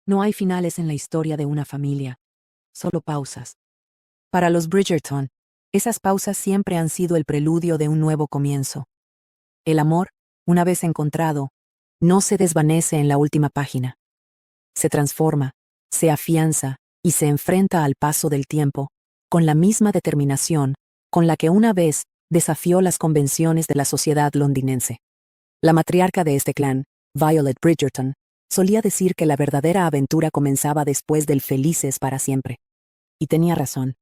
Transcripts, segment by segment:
No hay finales en la historia de una familia, solo pausas. Para los Bridgerton, esas pausas siempre han sido el preludio de un nuevo comienzo. El amor, una vez encontrado, no se desvanece en la última página. Se transforma, se afianza y se enfrenta al paso del tiempo, con la misma determinación con la que una vez desafió las convenciones de la sociedad londinense. La matriarca de este clan, Violet Bridgerton, solía decir que la verdadera aventura comenzaba después del felices para siempre. Y tenía razón.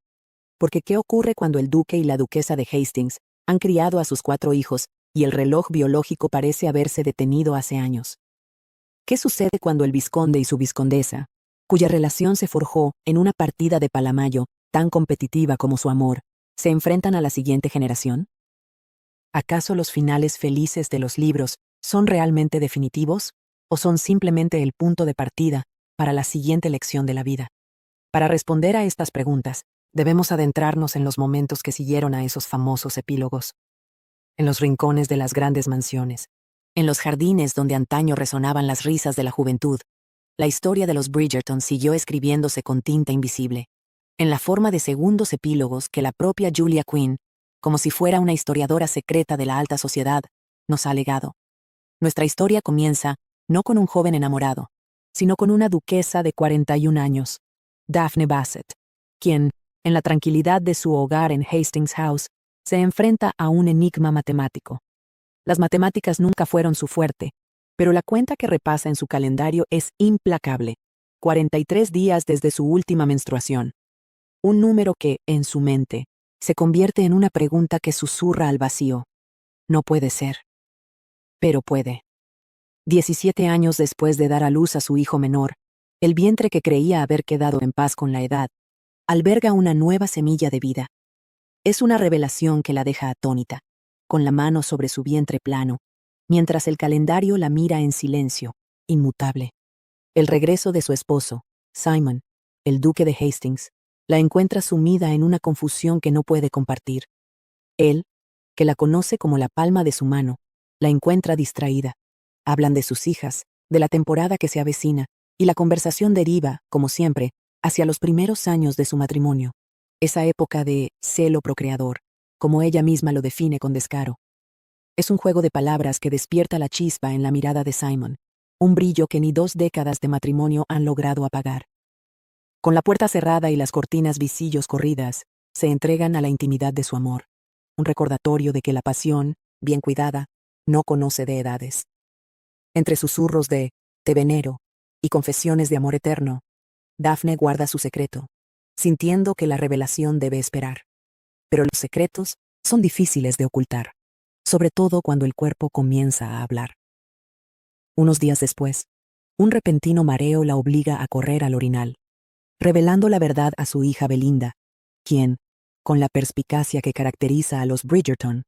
Porque ¿qué ocurre cuando el duque y la duquesa de Hastings han criado a sus 4 hijos y el reloj biológico parece haberse detenido hace años? ¿Qué sucede cuando el vizconde y su vizcondesa, cuya relación se forjó en una partida de palamayo tan competitiva como su amor, se enfrentan a la siguiente generación? ¿Acaso los finales felices de los libros son realmente definitivos o son simplemente el punto de partida para la siguiente lección de la vida? Para responder a estas preguntas, debemos adentrarnos en los momentos que siguieron a esos famosos epílogos, en los rincones de las grandes mansiones, en los jardines donde antaño resonaban las risas de la juventud. La historia de los Bridgerton siguió escribiéndose con tinta invisible, en la forma de segundos epílogos que la propia Julia Quinn, como si fuera una historiadora secreta de la alta sociedad, nos ha legado. Nuestra historia comienza no con un joven enamorado, sino con una duquesa de 41 años, Daphne Bassett, quien, en la tranquilidad de su hogar en Hastings House, se enfrenta a un enigma matemático. Las matemáticas nunca fueron su fuerte, pero la cuenta que repasa en su calendario es implacable. 43 días desde su última menstruación. Un número que, en su mente, se convierte en una pregunta que susurra al vacío. No puede ser. Pero puede. 17 años después de dar a luz a su hijo menor, el vientre que creía haber quedado en paz con la edad, alberga una nueva semilla de vida. Es una revelación que la deja atónita, con la mano sobre su vientre plano, mientras el calendario la mira en silencio, inmutable. El regreso de su esposo, Simon, el duque de Hastings, la encuentra sumida en una confusión que no puede compartir. Él, que la conoce como la palma de su mano, la encuentra distraída. Hablan de sus hijas, de la temporada que se avecina, y la conversación deriva, como siempre, hacia los primeros años de su matrimonio, esa época de celo procreador, como ella misma lo define con descaro. Es un juego de palabras que despierta la chispa en la mirada de Simon, un brillo que ni 2 décadas de matrimonio han logrado apagar. Con la puerta cerrada y las cortinas visillos corridas, se entregan a la intimidad de su amor, un recordatorio de que la pasión, bien cuidada, no conoce de edades. Entre susurros de «te venero» y confesiones de amor eterno, Daphne guarda su secreto, sintiendo que la revelación debe esperar. Pero los secretos son difíciles de ocultar, sobre todo cuando el cuerpo comienza a hablar. Unos días después, un repentino mareo la obliga a correr al orinal, revelando la verdad a su hija Belinda, quien, con la perspicacia que caracteriza a los Bridgerton,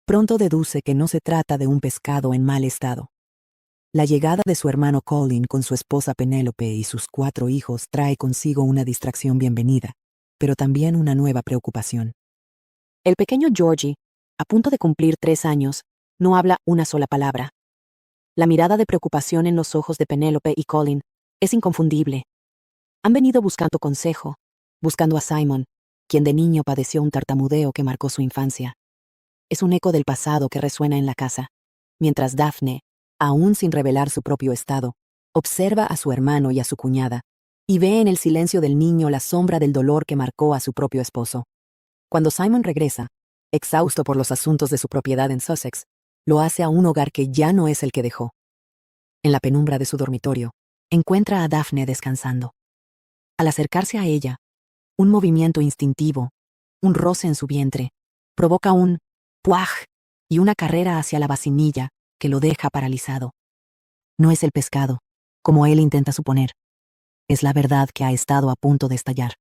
pronto deduce que no se trata de un pescado en mal estado. La llegada de su hermano Colin con su esposa Penélope y sus 4 hijos trae consigo una distracción bienvenida, pero también una nueva preocupación. El pequeño Georgie, a punto de cumplir 3 años, no habla una sola palabra. La mirada de preocupación en los ojos de Penélope y Colin es inconfundible. Han venido buscando consejo, buscando a Simon, quien de niño padeció un tartamudeo que marcó su infancia. Es un eco del pasado que resuena en la casa, mientras Daphne, aún sin revelar su propio estado, observa a su hermano y a su cuñada, y ve en el silencio del niño la sombra del dolor que marcó a su propio esposo. Cuando Simon regresa, exhausto por los asuntos de su propiedad en Sussex, lo hace a un hogar que ya no es el que dejó. En la penumbra de su dormitorio, encuentra a Daphne descansando. Al acercarse a ella, un movimiento instintivo, un roce en su vientre, provoca un ¡puaj! Y una carrera hacia la vacinilla que lo deja paralizado. No es el pescado, como él intenta suponer. Es la verdad que ha estado a punto de estallar.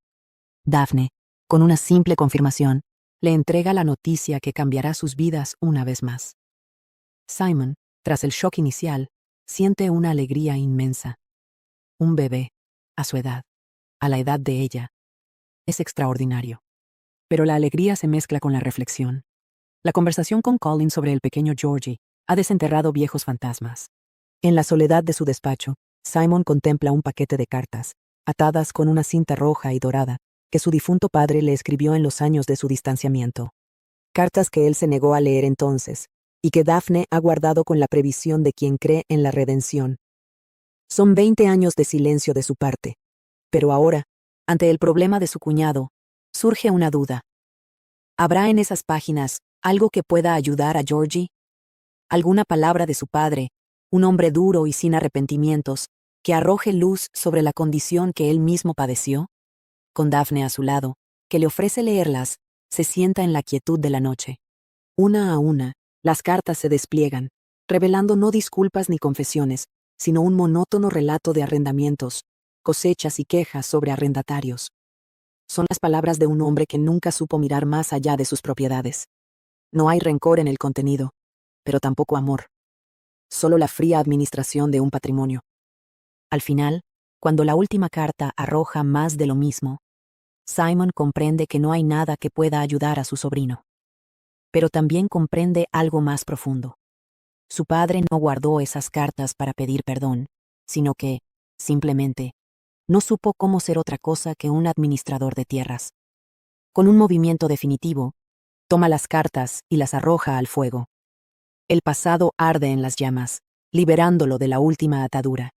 Daphne, con una simple confirmación, le entrega la noticia que cambiará sus vidas una vez más. Simon, tras el shock inicial, siente una alegría inmensa. Un bebé, a su edad, a la edad de ella, es extraordinario. Pero la alegría se mezcla con la reflexión. La conversación con Colin sobre el pequeño Georgie ha desenterrado viejos fantasmas. En la soledad de su despacho, Simon contempla un paquete de cartas, atadas con una cinta roja y dorada, que su difunto padre le escribió en los años de su distanciamiento. Cartas que él se negó a leer entonces, y que Daphne ha guardado con la previsión de quien cree en la redención. Son 20 años de silencio de su parte. Pero ahora, ante el problema de su cuñado, surge una duda. ¿Habrá en esas páginas algo que pueda ayudar a Georgie? ¿Alguna palabra de su padre, un hombre duro y sin arrepentimientos, que arroje luz sobre la condición que él mismo padeció? Con Daphne a su lado, que le ofrece leerlas, se sienta en la quietud de la noche. Una a una, las cartas se despliegan, revelando no disculpas ni confesiones, sino un monótono relato de arrendamientos, cosechas y quejas sobre arrendatarios. Son las palabras de un hombre que nunca supo mirar más allá de sus propiedades. No hay rencor en el contenido, pero tampoco amor. Solo la fría administración de un patrimonio. Al final, cuando la última carta arroja más de lo mismo, Simon comprende que no hay nada que pueda ayudar a su sobrino. Pero también comprende algo más profundo. Su padre no guardó esas cartas para pedir perdón, sino que, simplemente, no supo cómo ser otra cosa que un administrador de tierras. Con un movimiento definitivo, toma las cartas y las arroja al fuego. El pasado arde en las llamas, liberándolo de la última atadura.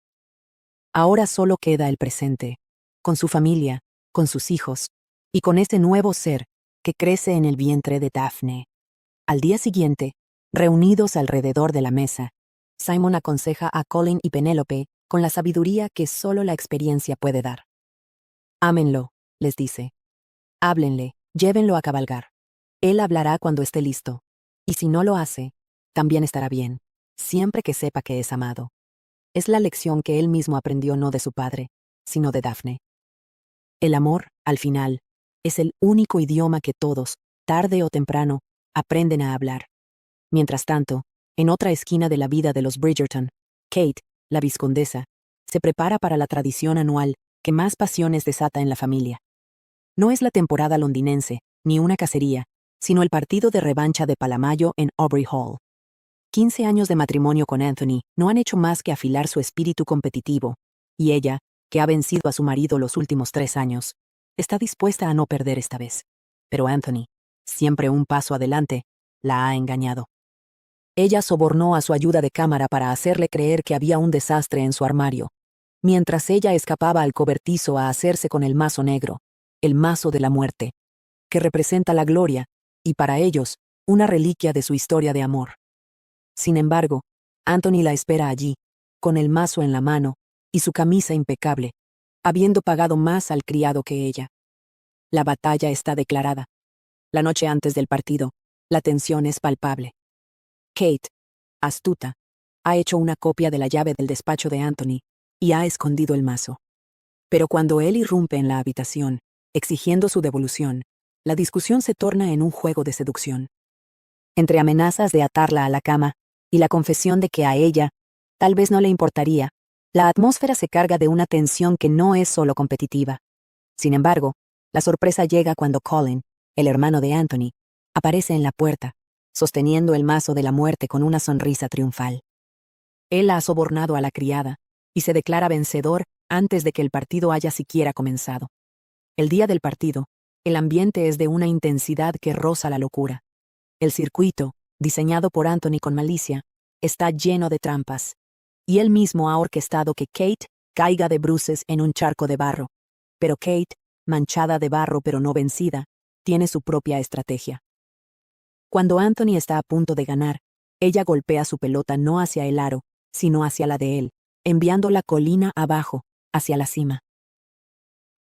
Ahora solo queda el presente, con su familia, con sus hijos, y con ese nuevo ser que crece en el vientre de Daphne. Al día siguiente, reunidos alrededor de la mesa, Simon aconseja a Colin y Penélope con la sabiduría que solo la experiencia puede dar. Ámenlo, les dice. Háblenle, llévenlo a cabalgar. Él hablará cuando esté listo. Y si no lo hace, también estará bien, siempre que sepa que es amado. Es la lección que él mismo aprendió no de su padre, sino de Daphne. El amor, al final, es el único idioma que todos, tarde o temprano, aprenden a hablar. Mientras tanto, en otra esquina de la vida de los Bridgerton, Kate, la vizcondesa, se prepara para la tradición anual que más pasiones desata en la familia. No es la temporada londinense, ni una cacería, sino el partido de revancha de Palamayo en Aubrey Hall. 15 años de matrimonio con Anthony no han hecho más que afilar su espíritu competitivo, y ella, que ha vencido a su marido los últimos 3 años, está dispuesta a no perder esta vez. Pero Anthony, siempre un paso adelante, la ha engañado. Ella sobornó a su ayuda de cámara para hacerle creer que había un desastre en su armario, mientras ella escapaba al cobertizo a hacerse con el mazo negro, el mazo de la muerte, que representa la gloria, y para ellos, una reliquia de su historia de amor. Sin embargo, Anthony la espera allí, con el mazo en la mano y su camisa impecable, habiendo pagado más al criado que ella. La batalla está declarada. La noche antes del partido, la tensión es palpable. Kate, astuta, ha hecho una copia de la llave del despacho de Anthony y ha escondido el mazo. Pero cuando él irrumpe en la habitación, exigiendo su devolución, la discusión se torna en un juego de seducción. Entre amenazas de atarla a la cama y la confesión de que a ella tal vez no le importaría, la atmósfera se carga de una tensión que no es solo competitiva. Sin embargo, la sorpresa llega cuando Colin, el hermano de Anthony, aparece en la puerta, sosteniendo el mazo de la muerte con una sonrisa triunfal. Él ha sobornado a la criada y se declara vencedor antes de que el partido haya siquiera comenzado. El día del partido, el ambiente es de una intensidad que roza la locura. El circuito, diseñado por Anthony con malicia, está lleno de trampas, y él mismo ha orquestado que Kate caiga de bruces en un charco de barro. Pero Kate, manchada de barro pero no vencida, tiene su propia estrategia. Cuando Anthony está a punto de ganar, ella golpea su pelota no hacia el aro, sino hacia la de él, enviándola colina abajo, hacia la cima.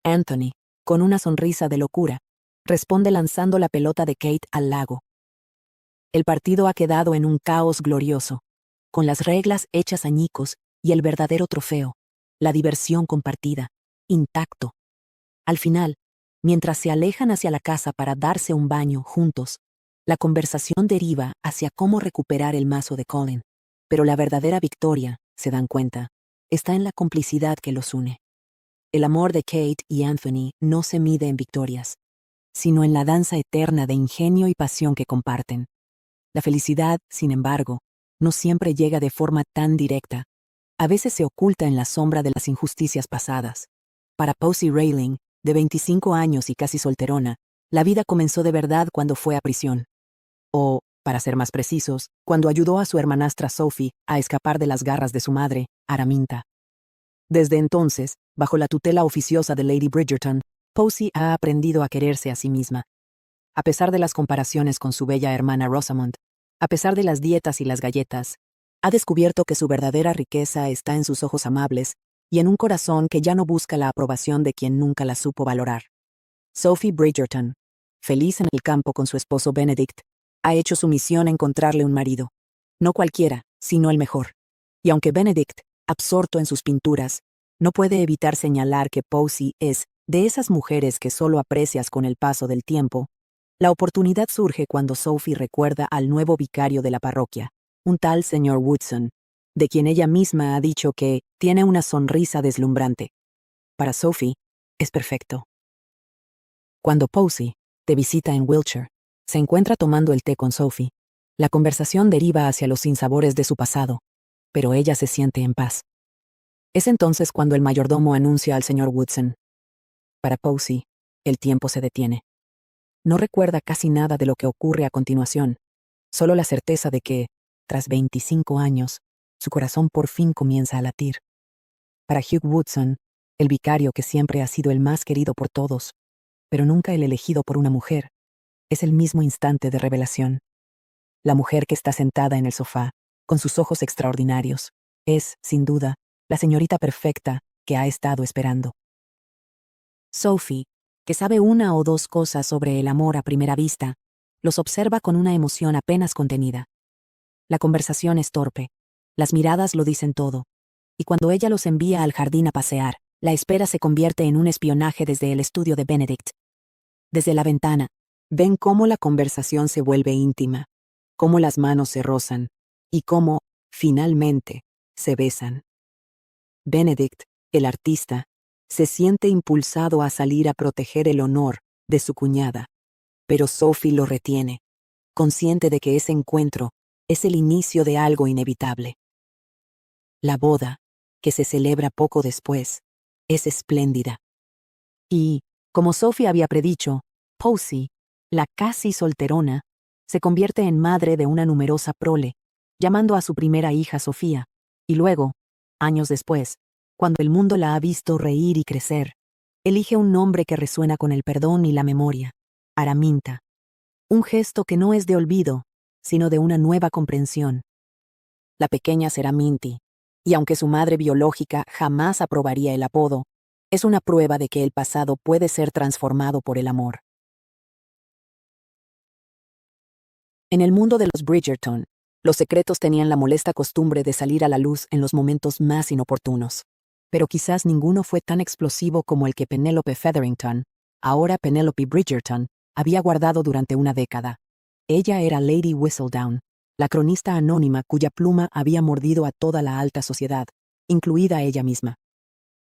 Anthony, con una sonrisa de locura, responde lanzando la pelota de Kate al lago. El partido ha quedado en un caos glorioso, con las reglas hechas añicos y el verdadero trofeo, la diversión compartida, intacto. Al final, mientras se alejan hacia la casa para darse un baño juntos, la conversación deriva hacia cómo recuperar el mazo de Colin, pero la verdadera victoria, se dan cuenta, está en la complicidad que los une. El amor de Kate y Anthony no se mide en victorias, sino en la danza eterna de ingenio y pasión que comparten. La felicidad, sin embargo, no siempre llega de forma tan directa. a veces se oculta en la sombra de las injusticias pasadas. Para Posey Rayling, de 25 años y casi solterona, la vida comenzó de verdad cuando fue a prisión. O, para ser más precisos, cuando ayudó a su hermanastra Sophie a escapar de las garras de su madre, Araminta. Desde entonces, bajo la tutela oficiosa de Lady Bridgerton, Posey ha aprendido a quererse a sí misma. A pesar de las comparaciones con su bella hermana Rosamond, a pesar de las dietas y las galletas, ha descubierto que su verdadera riqueza está en sus ojos amables y en un corazón que ya no busca la aprobación de quien nunca la supo valorar. Sophie Bridgerton, feliz en el campo con su esposo Benedict, ha hecho su misión encontrarle un marido. No cualquiera, sino el mejor. Y aunque Benedict, absorto en sus pinturas, no puede evitar señalar que Posey es de esas mujeres que solo aprecias con el paso del tiempo, la oportunidad surge cuando Sophie recuerda al nuevo vicario de la parroquia, un tal señor Woodson, de quien ella misma ha dicho que tiene una sonrisa deslumbrante. Para Sophie, es perfecto. Cuando Posey, de visita en Wiltshire, se encuentra tomando el té con Sophie, la conversación deriva hacia los sinsabores de su pasado, pero ella se siente en paz. Es entonces cuando el mayordomo anuncia al señor Woodson. Para Posey, el tiempo se detiene. No recuerda casi nada de lo que ocurre a continuación, solo la certeza de que, tras 25 años, su corazón por fin comienza a latir. Para Hugh Woodson, el vicario que siempre ha sido el más querido por todos, pero nunca el elegido por una mujer, es el mismo instante de revelación. La mujer que está sentada en el sofá, con sus ojos extraordinarios, es, sin duda, la señorita perfecta que ha estado esperando. Sophie, que sabe una o dos cosas sobre el amor a primera vista, los observa con una emoción apenas contenida. La conversación es torpe, las miradas lo dicen todo, y cuando ella los envía al jardín a pasear, la espera se convierte en un espionaje desde el estudio de Benedict. Desde la ventana, ven cómo la conversación se vuelve íntima, cómo las manos se rozan, y cómo, finalmente, se besan. Benedict, el artista, se siente impulsado a salir a proteger el honor de su cuñada, pero Sophie lo retiene, consciente de que ese encuentro es el inicio de algo inevitable. La boda, que se celebra poco después, es espléndida. Y, como Sophie había predicho, Posey, la casi solterona, se convierte en madre de una numerosa prole, llamando a su primera hija Sofía, y luego, años después, cuando el mundo la ha visto reír y crecer, elige un nombre que resuena con el perdón y la memoria, Araminta. Un gesto que no es de olvido, sino de una nueva comprensión. La pequeña será Minty, y aunque su madre biológica jamás aprobaría el apodo, es una prueba de que el pasado puede ser transformado por el amor. En el mundo de los Bridgerton, los secretos tenían la molesta costumbre de salir a la luz en los momentos más inoportunos. Pero quizás ninguno fue tan explosivo como el que Penelope Featherington, ahora Penelope Bridgerton, había guardado durante una década. Ella era Lady Whistledown, la cronista anónima cuya pluma había mordido a toda la alta sociedad, incluida ella misma.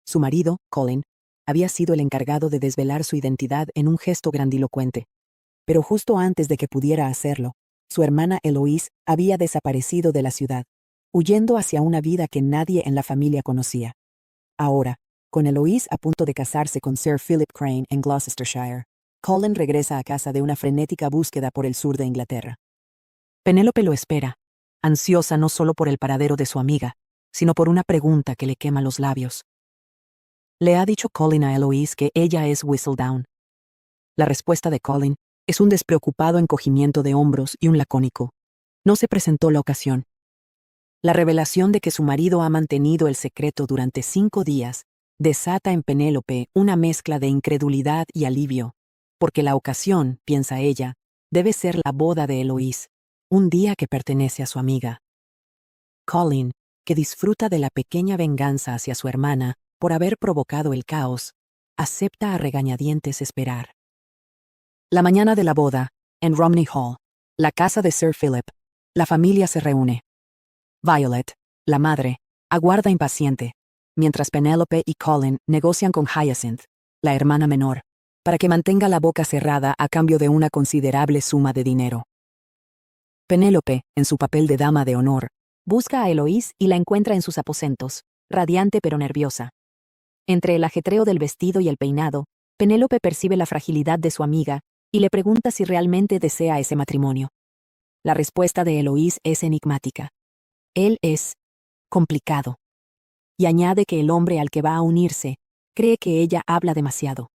Su marido, Colin, había sido el encargado de desvelar su identidad en un gesto grandilocuente. Pero justo antes de que pudiera hacerlo, su hermana Eloise había desaparecido de la ciudad, huyendo hacia una vida que nadie en la familia conocía. Ahora, con Eloise a punto de casarse con Sir Philip Crane en Gloucestershire, Colin regresa a casa de una frenética búsqueda por el sur de Inglaterra. Penélope lo espera, ansiosa no solo por el paradero de su amiga, sino por una pregunta que le quema los labios. Le ha dicho Colin a Eloise que ella es Whistledown. La respuesta de Colin es un despreocupado encogimiento de hombros y un lacónico. No se presentó la ocasión. La revelación de que su marido ha mantenido el secreto durante 5 días desata en Penélope una mezcla de incredulidad y alivio, porque la ocasión, piensa ella, debe ser la boda de Eloise, un día que pertenece a su amiga. Colin, que disfruta de la pequeña venganza hacia su hermana por haber provocado el caos, acepta a regañadientes esperar. La mañana de la boda, en Romney Hall, la casa de Sir Philip, la familia se reúne. Violet, la madre, aguarda impaciente, mientras Penélope y Colin negocian con Hyacinth, la hermana menor, para que mantenga la boca cerrada a cambio de una considerable suma de dinero. Penélope, en su papel de dama de honor, Busca a Eloís y la encuentra en sus aposentos, radiante pero nerviosa. Entre el ajetreo del vestido y el peinado, Penélope percibe la fragilidad de su amiga y le pregunta si realmente desea ese matrimonio. La respuesta de Eloís es enigmática. Él es complicado. Y añade que el hombre al que va a unirse cree que ella habla demasiado.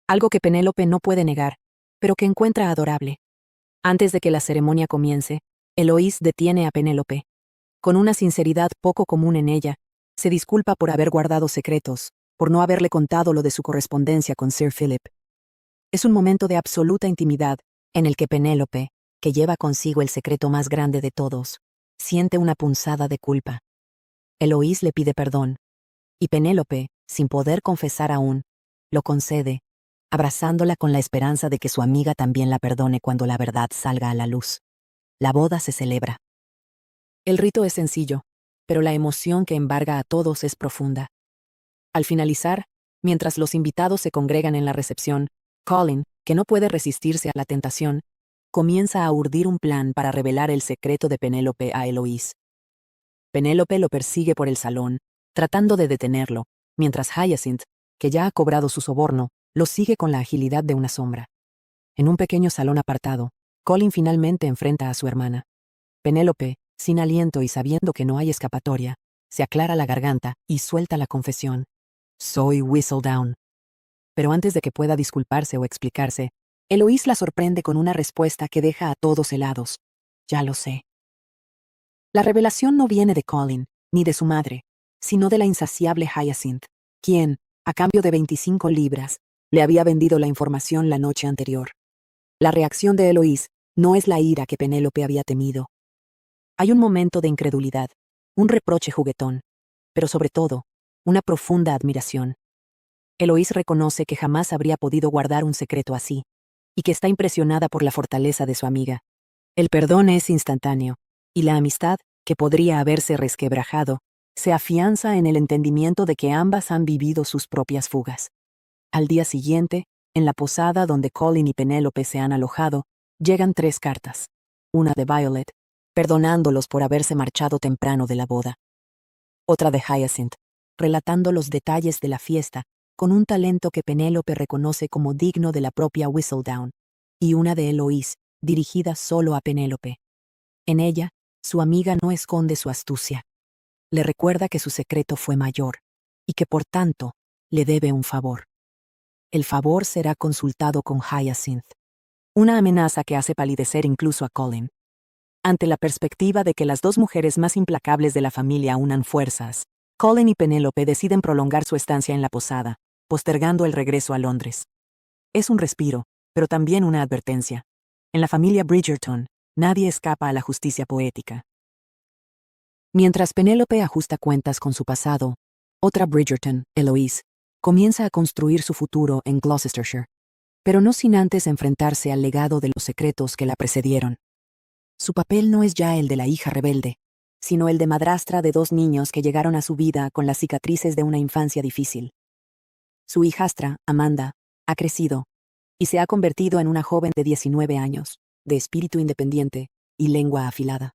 Algo que Penélope no puede negar, pero que encuentra adorable. Antes de que la ceremonia comience, Eloís detiene a Penélope. Con una sinceridad poco común en ella, se disculpa por haber guardado secretos, por no haberle contado lo de su correspondencia con Sir Philip. Es un momento de absoluta intimidad, en el que Penélope, que lleva consigo el secreto más grande de todos, siente una punzada de culpa. Eloís le pide perdón, y Penélope, sin poder confesar aún, lo concede, abrazándola con la esperanza de que su amiga también la perdone cuando la verdad salga a la luz. La boda se celebra. El rito es sencillo, pero la emoción que embarga a todos es profunda. Al finalizar, mientras los invitados se congregan en la recepción, Colin, que no puede resistirse a la tentación, comienza a urdir un plan para revelar el secreto de Penélope a Eloís. Penélope lo persigue por el salón, tratando de detenerlo, mientras Hyacinth, que ya ha cobrado su soborno, lo sigue con la agilidad de una sombra. En un pequeño salón apartado, Colin finalmente enfrenta a su hermana. Penélope, sin aliento y sabiendo que no hay escapatoria, se aclara la garganta y suelta la confesión. Soy Whistledown. Pero antes de que pueda disculparse o explicarse, Eloís la sorprende con una respuesta que deja a todos helados. Ya lo sé. La revelación no viene de Colin, ni de su madre, sino de la insaciable Hyacinth, quien, a cambio de 25 libras, le había vendido la información la noche anterior. La reacción de Eloís no es la ira que Penélope había temido. Hay un momento de incredulidad, un reproche juguetón, pero sobre todo, una profunda admiración. Eloís reconoce que jamás habría podido guardar un secreto así, y que está impresionada por la fortaleza de su amiga. El perdón es instantáneo, y la amistad, que podría haberse resquebrajado, se afianza en el entendimiento de que ambas han vivido sus propias fugas. Al día siguiente, en la posada donde Colin y Penélope se han alojado, llegan 3 cartas. Una de Violet, perdonándolos por haberse marchado temprano de la boda. Otra de Hyacinth, relatando los detalles de la fiesta, con un talento que Penélope reconoce como digno de la propia Whistledown. Y una de Eloís, dirigida solo a Penélope. En ella, su amiga no esconde su astucia. Le recuerda que su secreto fue mayor, y que por tanto, le debe un favor. El favor será consultado con Hyacinth. Una amenaza que hace palidecer incluso a Colin. Ante la perspectiva de que las 2 mujeres más implacables de la familia unan fuerzas, Colin y Penélope deciden prolongar su estancia en la posada, postergando el regreso a Londres. Es un respiro, pero también una advertencia. En la familia Bridgerton, nadie escapa a la justicia poética. Mientras Penélope ajusta cuentas con su pasado, otra Bridgerton, Eloís, comienza a construir su futuro en Gloucestershire, pero no sin antes enfrentarse al legado de los secretos que la precedieron. Su papel no es ya el de la hija rebelde, sino el de madrastra de 2 niños que llegaron a su vida con las cicatrices de una infancia difícil. Su hijastra, Amanda, ha crecido y se ha convertido en una joven de 19 años, de espíritu independiente y lengua afilada.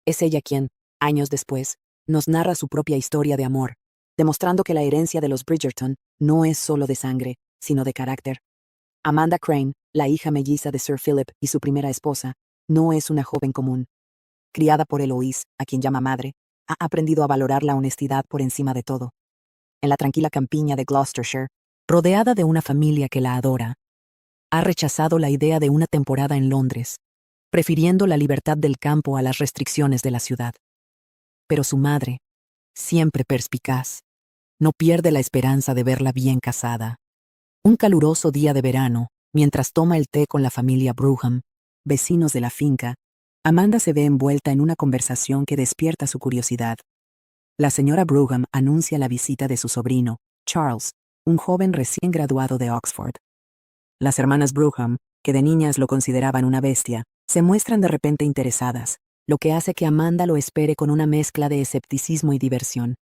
Es ella quien, años después, nos narra su propia historia de amor, demostrando que la herencia de los Bridgerton no es solo de sangre, sino de carácter. Amanda Crane, la hija melliza de Sir Philip y su primera esposa, no es una joven común. Criada por Eloís, a quien llama madre, ha aprendido a valorar la honestidad por encima de todo. En la tranquila campiña de Gloucestershire, rodeada de una familia que la adora, ha rechazado la idea de una temporada en Londres, prefiriendo la libertad del campo a las restricciones de la ciudad. Pero su madre, siempre perspicaz, no pierde la esperanza de verla bien casada. Un caluroso día de verano, mientras toma el té con la familia Brougham, vecinos de la finca, Amanda se ve envuelta en una conversación que despierta su curiosidad. La señora Brougham anuncia la visita de su sobrino, Charles, un joven recién graduado de Oxford. Las hermanas Brougham, que de niñas lo consideraban una bestia, se muestran de repente interesadas, lo que hace que Amanda lo espere con una mezcla de escepticismo y diversión.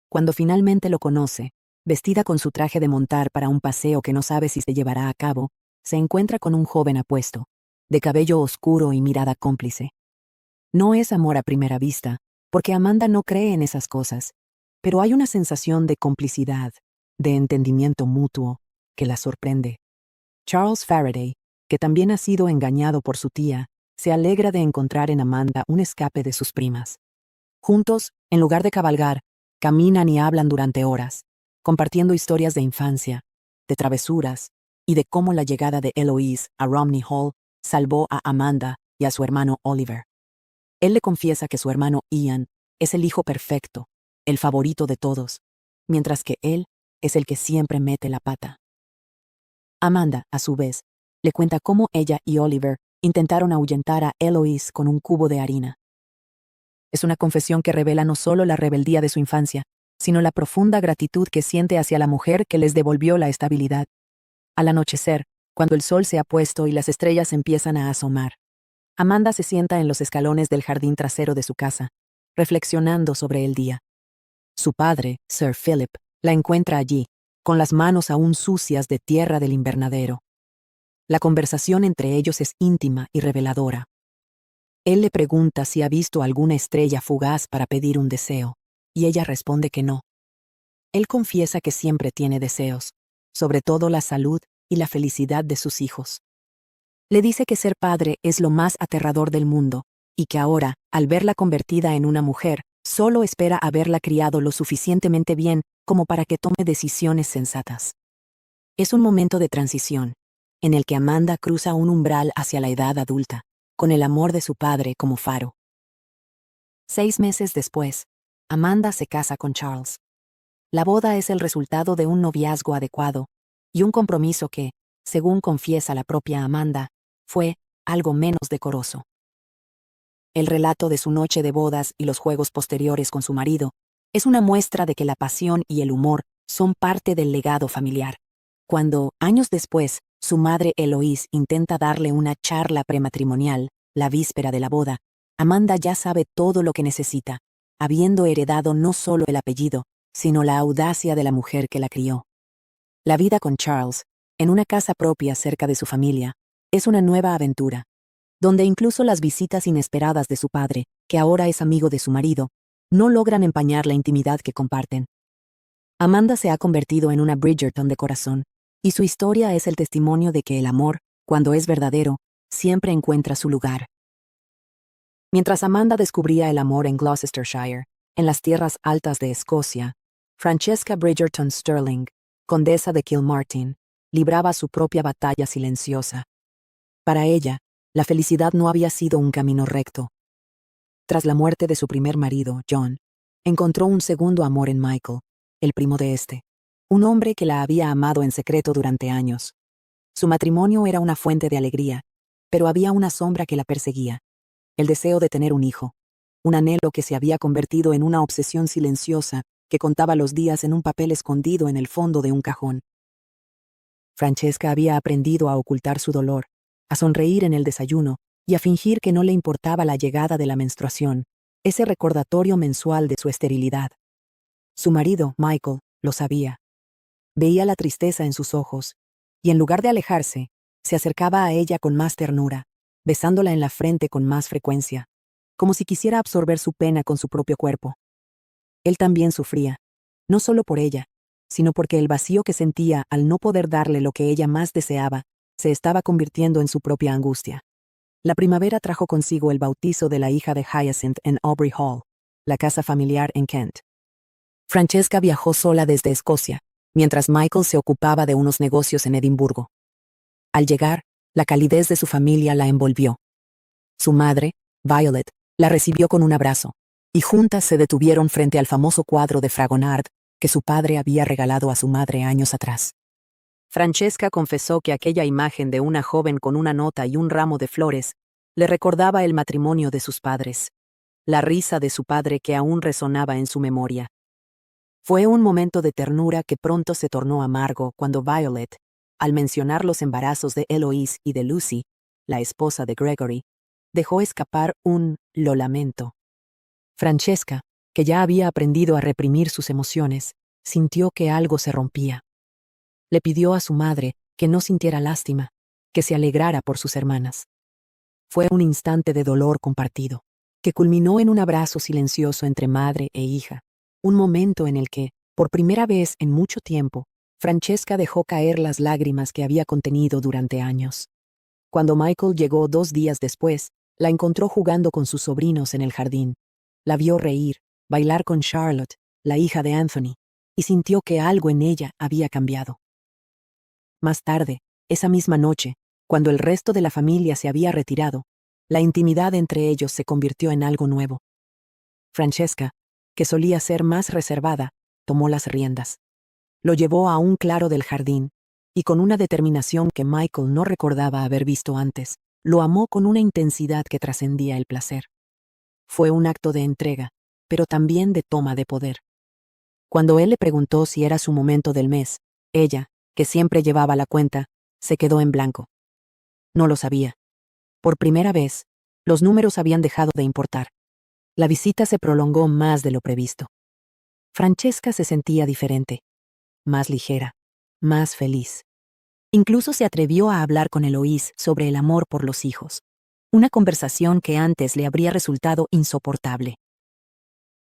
Cuando finalmente lo conoce, vestida con su traje de montar para un paseo que no sabe si se llevará a cabo, se encuentra con un joven apuesto, de cabello oscuro y mirada cómplice. No es amor a primera vista, porque Amanda no cree en esas cosas, pero hay una sensación de complicidad, de entendimiento mutuo, que la sorprende. Charles Faraday, que también ha sido engañado por su tía, se alegra de encontrar en Amanda un escape de sus primas. Juntos, en lugar de cabalgar, caminan y hablan durante horas, compartiendo historias de infancia, de travesuras y de cómo la llegada de Eloise a Romney Hall salvó a Amanda y a su hermano Oliver. Él le confiesa que su hermano Ian es el hijo perfecto, el favorito de todos, mientras que él es el que siempre mete la pata. Amanda, a su vez, le cuenta cómo ella y Oliver intentaron ahuyentar a Eloise con un cubo de harina. Es una confesión que revela no solo la rebeldía de su infancia, sino la profunda gratitud que siente hacia la mujer que les devolvió la estabilidad. Al anochecer, cuando el sol se ha puesto y las estrellas empiezan a asomar, Amanda se sienta en los escalones del jardín trasero de su casa, reflexionando sobre el día. Su padre, Sir Philip, la encuentra allí, con las manos aún sucias de tierra del invernadero. La conversación entre ellos es íntima y reveladora. Él le pregunta si ha visto alguna estrella fugaz para pedir un deseo, y ella responde que no. Él confiesa que siempre tiene deseos, sobre todo la salud y la felicidad de sus hijos. Le dice que ser padre es lo más aterrador del mundo, y que ahora, al verla convertida en una mujer, solo espera haberla criado lo suficientemente bien como para que tome decisiones sensatas. Es un momento de transición, en el que Amanda cruza un umbral hacia la edad adulta, con el amor de su padre como faro. 6 meses después, Amanda se casa con Charles. La boda es el resultado de un noviazgo adecuado y un compromiso que, según confiesa la propia Amanda, fue algo menos decoroso. El relato de su noche de bodas y los juegos posteriores con su marido es una muestra de que la pasión y el humor son parte del legado familiar. Cuando, años después, su madre Eloise intenta darle una charla prematrimonial, la víspera de la boda, Amanda ya sabe todo lo que necesita, habiendo heredado no solo el apellido, sino la audacia de la mujer que la crió. La vida con Charles, en una casa propia cerca de su familia, es una nueva aventura, donde incluso las visitas inesperadas de su padre, que ahora es amigo de su marido, no logran empañar la intimidad que comparten. Amanda se ha convertido en una Bridgerton de corazón, y su historia es el testimonio de que el amor, cuando es verdadero, siempre encuentra su lugar. Mientras Amanda descubría el amor en Gloucestershire, en las tierras altas de Escocia, Francesca Bridgerton Sterling, condesa de Kilmartin, libraba su propia batalla silenciosa. Para ella, la felicidad no había sido un camino recto. Tras la muerte de su primer marido, John, encontró un segundo amor en Michael, el primo de este, un hombre que la había amado en secreto durante años. Su matrimonio era una fuente de alegría, pero había una sombra que la perseguía, el deseo de tener un hijo, un anhelo que se había convertido en una obsesión silenciosa que contaba los días en un papel escondido en el fondo de un cajón. Francesca había aprendido a ocultar su dolor, a sonreír en el desayuno y a fingir que no le importaba la llegada de la menstruación, ese recordatorio mensual de su esterilidad. Su marido, Michael, lo sabía. Veía la tristeza en sus ojos, y en lugar de alejarse, se acercaba a ella con más ternura, besándola en la frente con más frecuencia, como si quisiera absorber su pena con su propio cuerpo. Él también sufría, no solo por ella, sino porque el vacío que sentía al no poder darle lo que ella más deseaba, se estaba convirtiendo en su propia angustia. La primavera trajo consigo el bautizo de la hija de Hyacinth en Aubrey Hall, la casa familiar en Kent. Francesca viajó sola desde Escocia, mientras Michael se ocupaba de unos negocios en Edimburgo. Al llegar, la calidez de su familia la envolvió. Su madre, Violet, la recibió con un abrazo, y juntas se detuvieron frente al famoso cuadro de Fragonard que su padre había regalado a su madre años atrás. Francesca confesó que aquella imagen de una joven con una nota y un ramo de flores le recordaba el matrimonio de sus padres, la risa de su padre que aún resonaba en su memoria. Fue un momento de ternura que pronto se tornó amargo cuando Violet, al mencionar los embarazos de Eloise y de Lucy, la esposa de Gregory, dejó escapar un «lo lamento». Francesca, que ya había aprendido a reprimir sus emociones, sintió que algo se rompía. Le pidió a su madre que no sintiera lástima, que se alegrara por sus hermanas. Fue un instante de dolor compartido. que culminó en un abrazo silencioso entre madre e hija, un momento en el que, por primera vez en mucho tiempo, Francesca dejó caer las lágrimas que había contenido durante años. Cuando Michael llegó 2 días después, la encontró jugando con sus sobrinos en el jardín. La vio reír, bailar con Charlotte, la hija de Anthony, y sintió que algo en ella había cambiado. Más tarde, esa misma noche, cuando el resto de la familia se había retirado, la intimidad entre ellos se convirtió en algo nuevo. Francesca, que solía ser más reservada, tomó las riendas. Lo llevó a un claro del jardín, y con una determinación que Michael no recordaba haber visto antes, lo amó con una intensidad que trascendía el placer. Fue un acto de entrega, pero también de toma de poder. Cuando él le preguntó si era su momento del mes, ella, que siempre llevaba la cuenta, se quedó en blanco. No lo sabía. Por primera vez, los números habían dejado de importar. La visita se prolongó más de lo previsto. Francesca se sentía diferente, más ligera, más feliz. Incluso se atrevió a hablar con Eloise sobre el amor por los hijos, una conversación que antes le habría resultado insoportable.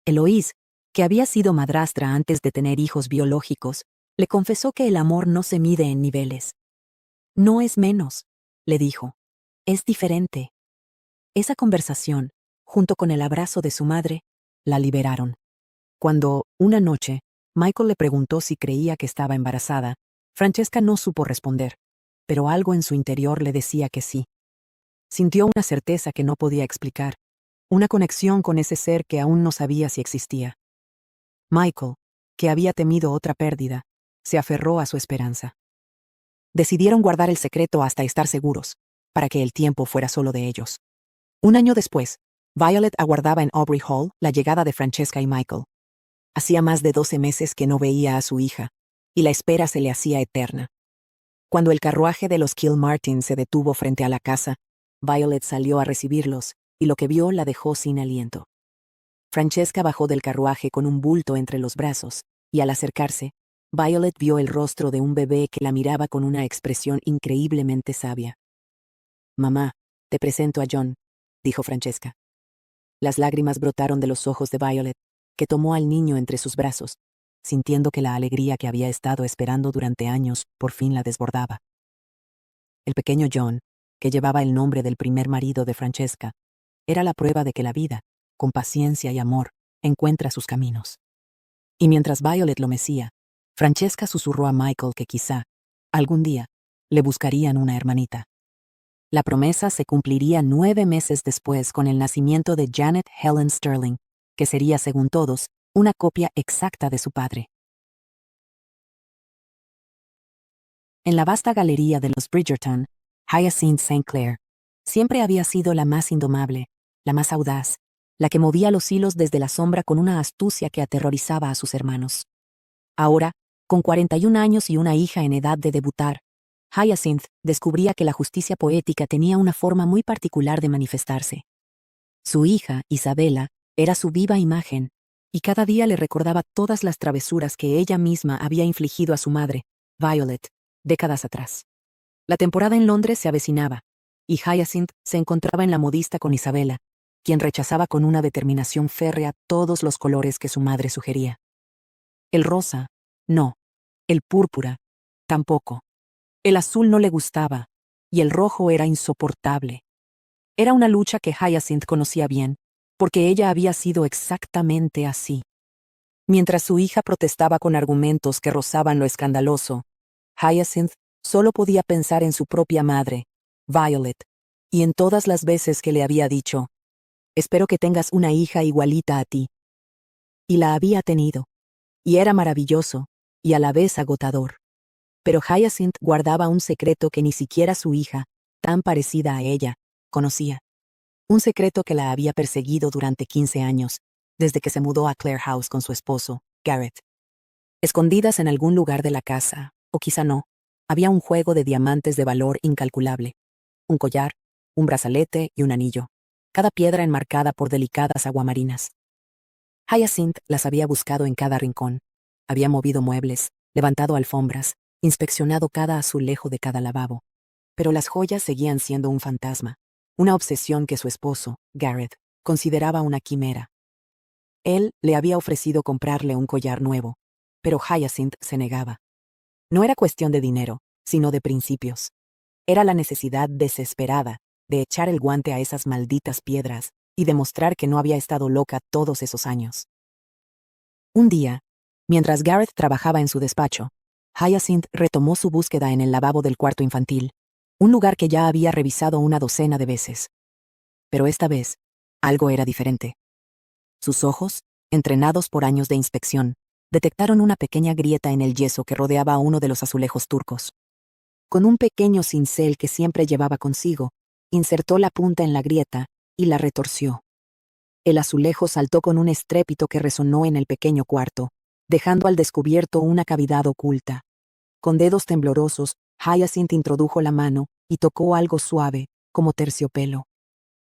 Eloise, que había sido madrastra antes de tener hijos biológicos, le confesó que el amor no se mide en niveles. No es menos, le dijo. Es diferente. Esa conversación, junto con el abrazo de su madre, la liberaron. Cuando, una noche, Michael le preguntó si creía que estaba embarazada, Francesca no supo responder, pero algo en su interior le decía que sí. Sintió una certeza que no podía explicar, una conexión con ese ser que aún no sabía si existía. Michael, que había temido otra pérdida, se aferró a su esperanza. Decidieron guardar el secreto hasta estar seguros, para que el tiempo fuera solo de ellos. Un año después, Violet aguardaba en Aubrey Hall la llegada de Francesca y Michael. Hacía más de 12 meses que no veía a su hija, y la espera se le hacía eterna. Cuando el carruaje de los Kilmartin se detuvo frente a la casa, Violet salió a recibirlos, y lo que vio la dejó sin aliento. Francesca bajó del carruaje con un bulto entre los brazos, y al acercarse, Violet vio el rostro de un bebé que la miraba con una expresión increíblemente sabia. «Mamá, te presento a John», dijo Francesca. Las lágrimas brotaron de los ojos de Violet, que tomó al niño entre sus brazos, sintiendo que la alegría que había estado esperando durante años por fin la desbordaba. El pequeño John, que llevaba el nombre del primer marido de Francesca, era la prueba de que la vida, con paciencia y amor, encuentra sus caminos. Y mientras Violet lo mecía, Francesca susurró a Michael que quizá, algún día, le buscarían una hermanita. La promesa se cumpliría 9 meses después con el nacimiento de Janet Helen Sterling, que sería, según todos, una copia exacta de su padre. En la vasta galería de los Bridgerton, Hyacinth St. Clair siempre había sido la más indomable, la más audaz, la que movía los hilos desde la sombra con una astucia que aterrorizaba a sus hermanos. Ahora, con 41 años y una hija en edad de debutar, Hyacinth descubría que la justicia poética tenía una forma muy particular de manifestarse. Su hija, Isabella, era su viva imagen, y cada día le recordaba todas las travesuras que ella misma había infligido a su madre, Violet, décadas atrás. La temporada en Londres se avecinaba, y Hyacinth se encontraba en la modista con Isabella, quien rechazaba con una determinación férrea todos los colores que su madre sugería. El rosa, no. El púrpura, tampoco. El azul no le gustaba, y el rojo era insoportable. Era una lucha que Hyacinth conocía bien, porque ella había sido exactamente así. Mientras su hija protestaba con argumentos que rozaban lo escandaloso, Hyacinth solo podía pensar en su propia madre, Violet, y en todas las veces que le había dicho, «Espero que tengas una hija igualita a ti». Y la había tenido, y era maravilloso, y a la vez agotador. Pero Hyacinth guardaba un secreto que ni siquiera su hija, tan parecida a ella, conocía. Un secreto que la había perseguido durante 15 años, desde que se mudó a Clare House con su esposo, Gareth. Escondidas en algún lugar de la casa, o quizá no, había un juego de diamantes de valor incalculable. Un collar, un brazalete y un anillo, cada piedra enmarcada por delicadas aguamarinas. Hyacinth las había buscado en cada rincón. Había movido muebles, levantado alfombras, inspeccionado cada azulejo de cada lavabo. Pero las joyas seguían siendo un fantasma, una obsesión que su esposo, Gareth, consideraba una quimera. Él le había ofrecido comprarle un collar nuevo, pero Hyacinth se negaba. No era cuestión de dinero, sino de principios. Era la necesidad desesperada de echar el guante a esas malditas piedras y demostrar que no había estado loca todos esos años. Un día, mientras Gareth trabajaba en su despacho, Hyacinth retomó su búsqueda en el lavabo del cuarto infantil, un lugar que ya había revisado una docena de veces. Pero esta vez, algo era diferente. Sus ojos, entrenados por años de inspección, detectaron una pequeña grieta en el yeso que rodeaba uno de los azulejos turcos. Con un pequeño cincel que siempre llevaba consigo, insertó la punta en la grieta y la retorció. El azulejo saltó con un estrépito que resonó en el pequeño cuarto, dejando al descubierto una cavidad oculta. Con dedos temblorosos, Hyacinth introdujo la mano y tocó algo suave, como terciopelo.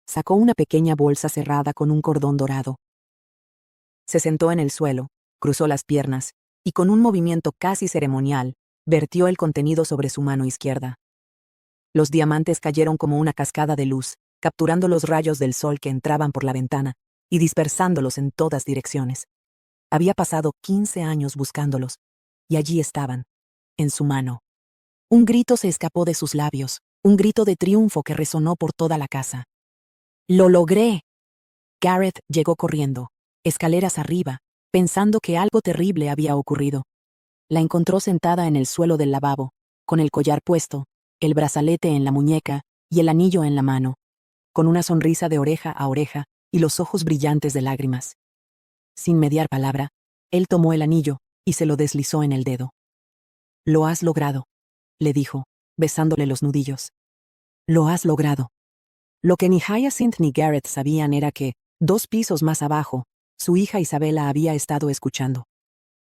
Sacó una pequeña bolsa cerrada con un cordón dorado. Se sentó en el suelo, cruzó las piernas, y con un movimiento casi ceremonial, vertió el contenido sobre su mano izquierda. Los diamantes cayeron como una cascada de luz, capturando los rayos del sol que entraban por la ventana y dispersándolos en todas direcciones. Había pasado 15 años buscándolos, y allí estaban, en su mano. Un grito se escapó de sus labios, un grito de triunfo que resonó por toda la casa. ¡Lo logré! Gareth llegó corriendo, escaleras arriba, pensando que algo terrible había ocurrido. La encontró sentada en el suelo del lavabo, con el collar puesto, el brazalete en la muñeca y el anillo en la mano, con una sonrisa de oreja a oreja y los ojos brillantes de lágrimas. Sin mediar palabra, él tomó el anillo y se lo deslizó en el dedo. «Lo has logrado», le dijo, besándole los nudillos. «Lo has logrado». Lo que ni Hyacinth ni Gareth sabían era que, 2 pisos más abajo, su hija Isabela había estado escuchando.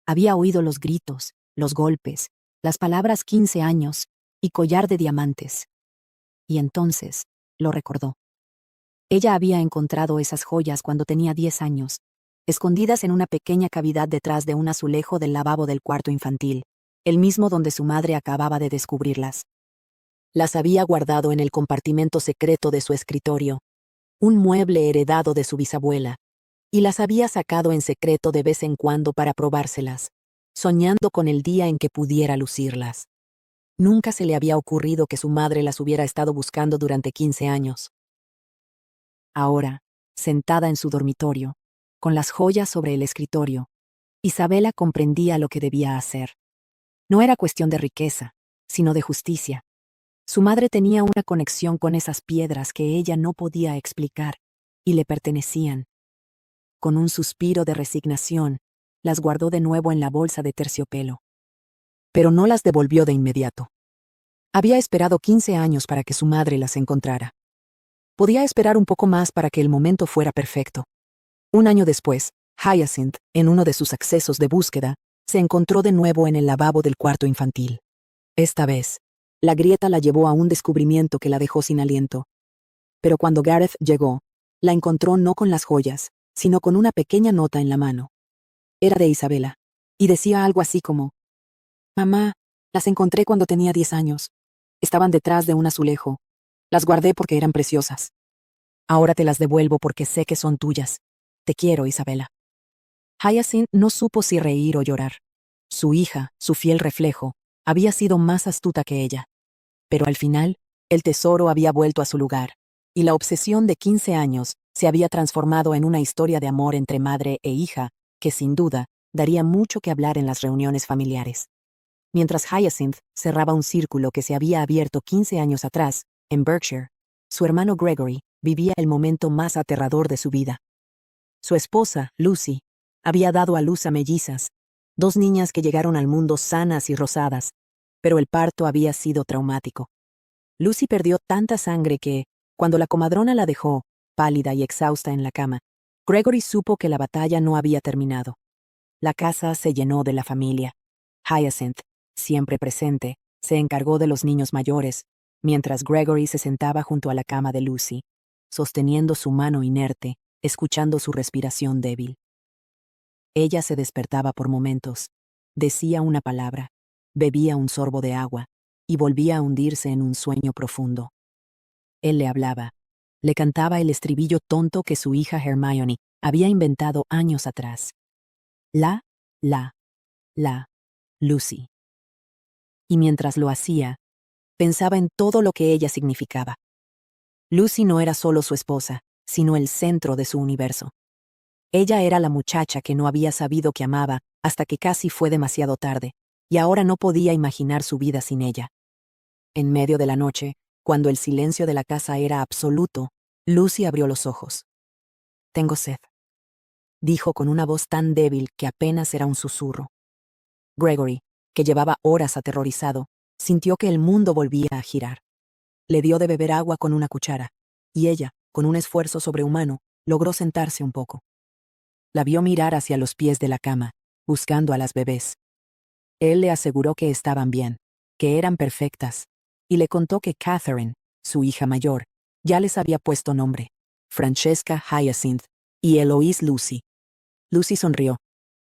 Había oído los gritos, los golpes, las palabras 15 años y collar de diamantes. Y entonces lo recordó. Ella había encontrado esas joyas cuando tenía 10 años, escondidas en una pequeña cavidad detrás de un azulejo del lavabo del cuarto infantil, el mismo donde su madre acababa de descubrirlas. Las había guardado en el compartimento secreto de su escritorio, un mueble heredado de su bisabuela, y las había sacado en secreto de vez en cuando para probárselas, soñando con el día en que pudiera lucirlas. Nunca se le había ocurrido que su madre las hubiera estado buscando durante 15 años. Ahora, sentada en su dormitorio, con las joyas sobre el escritorio, Isabela comprendía lo que debía hacer. No era cuestión de riqueza, sino de justicia. Su madre tenía una conexión con esas piedras que ella no podía explicar, y le pertenecían. Con un suspiro de resignación, las guardó de nuevo en la bolsa de terciopelo. Pero no las devolvió de inmediato. Había esperado 15 años para que su madre las encontrara. Podía esperar un poco más para que el momento fuera perfecto. Un año después, Hyacinth, en uno de sus accesos de búsqueda, se encontró de nuevo en el lavabo del cuarto infantil. Esta vez, la grieta la llevó a un descubrimiento que la dejó sin aliento. Pero cuando Gareth llegó, la encontró no con las joyas, sino con una pequeña nota en la mano. Era de Isabela, y decía algo así como: «Mamá, las encontré cuando tenía 10 años. Estaban detrás de un azulejo. Las guardé porque eran preciosas. Ahora te las devuelvo porque sé que son tuyas. Te quiero, Isabela». Hyacinth no supo si reír o llorar. Su hija, su fiel reflejo, había sido más astuta que ella. Pero al final, el tesoro había vuelto a su lugar, y la obsesión de 15 años se había transformado en una historia de amor entre madre e hija que, sin duda, daría mucho que hablar en las reuniones familiares. Mientras Hyacinth cerraba un círculo que se había abierto 15 años atrás, en Berkshire, su hermano Gregory vivía el momento más aterrador de su vida. Su esposa, Lucy, había dado a luz a mellizas, 2 niñas que llegaron al mundo sanas y rosadas, pero el parto había sido traumático. Lucy perdió tanta sangre que, cuando la comadrona la dejó, pálida y exhausta en la cama, Gregory supo que la batalla no había terminado. La casa se llenó de la familia. Hyacinth, siempre presente, se encargó de los niños mayores, mientras Gregory se sentaba junto a la cama de Lucy, sosteniendo su mano inerte, escuchando su respiración débil. Ella se despertaba por momentos, decía una palabra, bebía un sorbo de agua, y volvía a hundirse en un sueño profundo. Él le hablaba, Le cantaba el estribillo tonto que su hija Hermione había inventado años atrás. La, Lucy. Y mientras lo hacía, pensaba en todo lo que ella significaba. Lucy no era solo su esposa, sino el centro de su universo. Ella era la muchacha que no había sabido que amaba hasta que casi fue demasiado tarde, y ahora no podía imaginar su vida sin ella. En medio de la noche, cuando el silencio de la casa era absoluto, Lucy abrió los ojos. «Tengo sed», dijo con una voz tan débil que apenas era un susurro. Gregory, que llevaba horas aterrorizado, sintió que el mundo volvía a girar. Le dio de beber agua con una cuchara, y ella, con un esfuerzo sobrehumano, logró sentarse un poco. La vio mirar hacia los pies de la cama, buscando a las bebés. Él le aseguró que estaban bien, que eran perfectas, y le contó que Catherine, su hija mayor, ya les había puesto nombre: Francesca Hyacinth y Eloise Lucy. Lucy sonrió,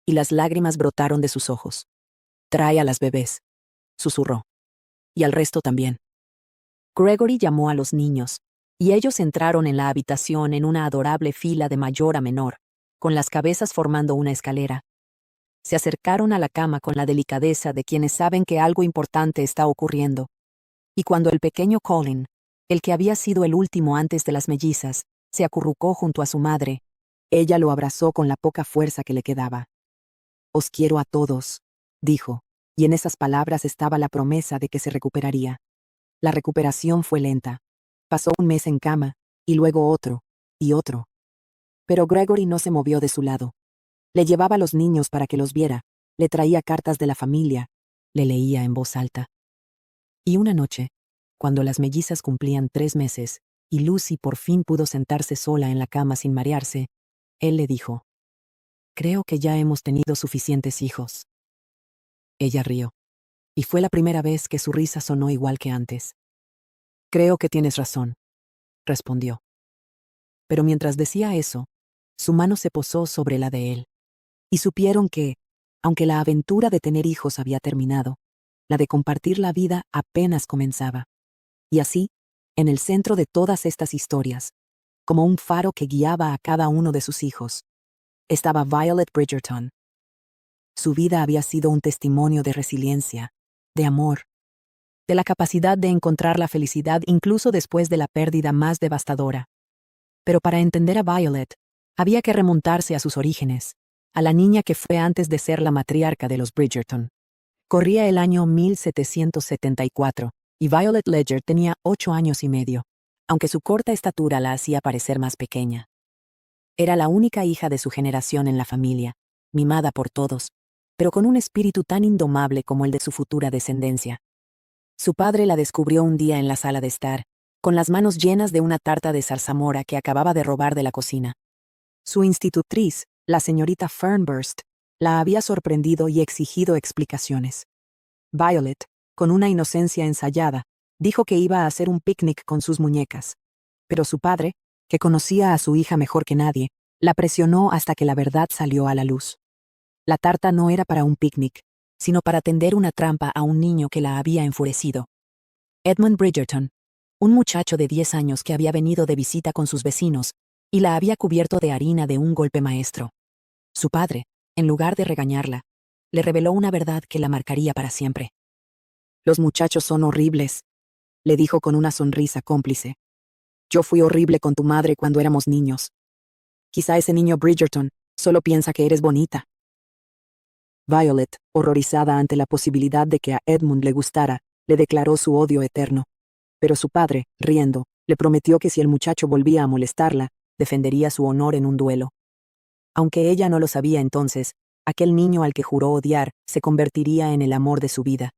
y las lágrimas brotaron de sus ojos. «Trae a las bebés», susurró. «Y al resto también». Gregory llamó a los niños, y ellos entraron en la habitación en una adorable fila de mayor a menor, con las cabezas formando una escalera. Se acercaron a la cama con la delicadeza de quienes saben que algo importante está ocurriendo. Y cuando el pequeño Colin, el que había sido el último antes de las mellizas, se acurrucó junto a su madre, ella lo abrazó con la poca fuerza que le quedaba. «Os quiero a todos», dijo, y en esas palabras estaba la promesa de que se recuperaría. La recuperación fue lenta. Pasó un mes en cama, y luego otro, y otro. Pero Gregory no se movió de su lado. Le llevaba a los niños para que los viera, le traía cartas de la familia, le leía en voz alta. Y una noche, cuando las mellizas cumplían 3 meses, y Lucy por fin pudo sentarse sola en la cama sin marearse, él le dijo: «Creo que ya hemos tenido suficientes hijos». Ella rió, y fue la primera vez que su risa sonó igual que antes. «Creo que tienes razón», respondió. Pero mientras decía eso, su mano se posó sobre la de él, y supieron que, aunque la aventura de tener hijos había terminado, la de compartir la vida apenas comenzaba. Y así, en el centro de todas estas historias, como un faro que guiaba a cada uno de sus hijos, estaba Violet Bridgerton. Su vida había sido un testimonio de resiliencia, de amor, de la capacidad de encontrar la felicidad incluso después de la pérdida más devastadora. Pero para entender a Violet, había que remontarse a sus orígenes, a la niña que fue antes de ser la matriarca de los Bridgerton. Corría el año 1774, y Violet Ledger tenía 8 años y medio, aunque su corta estatura la hacía parecer más pequeña. Era la única hija de su generación en la familia, mimada por todos, pero con un espíritu tan indomable como el de su futura descendencia. Su padre la descubrió un día en la sala de estar, con las manos llenas de una tarta de zarzamora que acababa de robar de la cocina. Su institutriz, la señorita Fernburst, la había sorprendido y exigido explicaciones. Violet, con una inocencia ensayada, dijo que iba a hacer un picnic con sus muñecas. Pero su padre, que conocía a su hija mejor que nadie, la presionó hasta que la verdad salió a la luz. La tarta no era para un picnic, sino para tender una trampa a un niño que la había enfurecido. Edmund Bridgerton, un muchacho de 10 años que había venido de visita con sus vecinos, y la había cubierto de harina de un golpe maestro. Su padre, en lugar de regañarla, le reveló una verdad que la marcaría para siempre. «Los muchachos son horribles», le dijo con una sonrisa cómplice. «Yo fui horrible con tu madre cuando éramos niños. Quizá ese niño Bridgerton solo piensa que eres bonita». Violet, horrorizada ante la posibilidad de que a Edmund le gustara, le declaró su odio eterno. Pero su padre, riendo, le prometió que si el muchacho volvía a molestarla, defendería su honor en un duelo. Aunque ella no lo sabía entonces, aquel niño al que juró odiar se convertiría en el amor de su vida.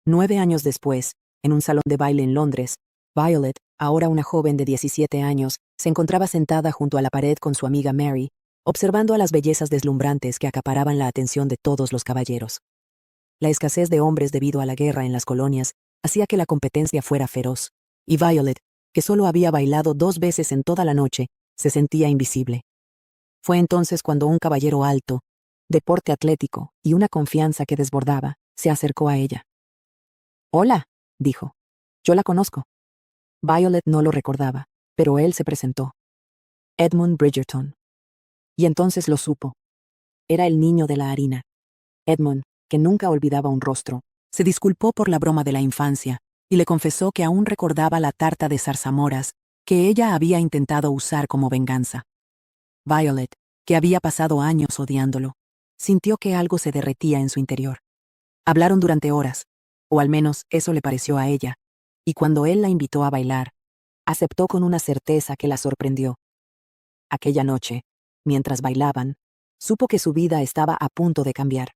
9 años después, en un salón de baile en Londres, Violet, ahora una joven de 17 años, se encontraba sentada junto a la pared con su amiga Mary, observando a las bellezas deslumbrantes que acaparaban la atención de todos los caballeros. La escasez de hombres debido a la guerra en las colonias hacía que la competencia fuera feroz, y Violet, que solo había bailado 2 veces en toda la noche, se sentía invisible. Fue entonces cuando un caballero alto, de porte atlético y una confianza que desbordaba, se acercó a ella. «Hola», dijo. «Yo la conozco». Violet no lo recordaba, Pero él se presentó. Edmund Bridgerton. Y entonces lo supo. Era el niño de la harina. Edmund, que nunca olvidaba un rostro, se disculpó por la broma de la infancia y le confesó que aún recordaba la tarta de zarzamoras que ella había intentado usar como venganza. Violet, que había pasado años odiándolo, sintió que algo se derretía en su interior. Hablaron durante horas, o al menos eso le pareció a ella, y cuando él la invitó a bailar, aceptó con una certeza que la sorprendió. Aquella noche, mientras bailaban, supo que su vida estaba a punto de cambiar.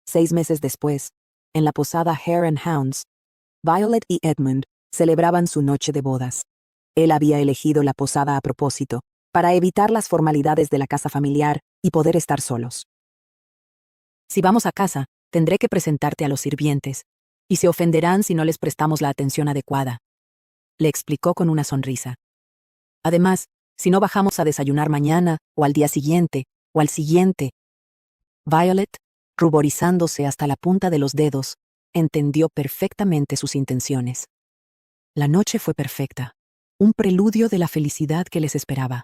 6 meses después, en la posada Hare and Hounds, Violet y Edmund celebraban su noche de bodas. Él había elegido la posada a propósito, para evitar las formalidades de la casa familiar y poder estar solos. Si vamos a casa, tendré que presentarte a los sirvientes, y se ofenderán si no les prestamos la atención adecuada, le explicó con una sonrisa. Además, si no bajamos a desayunar mañana, o al día siguiente, o al siguiente. Violet, ruborizándose hasta la punta de los dedos, entendió perfectamente sus intenciones. La noche fue perfecta, un preludio de la felicidad que les esperaba.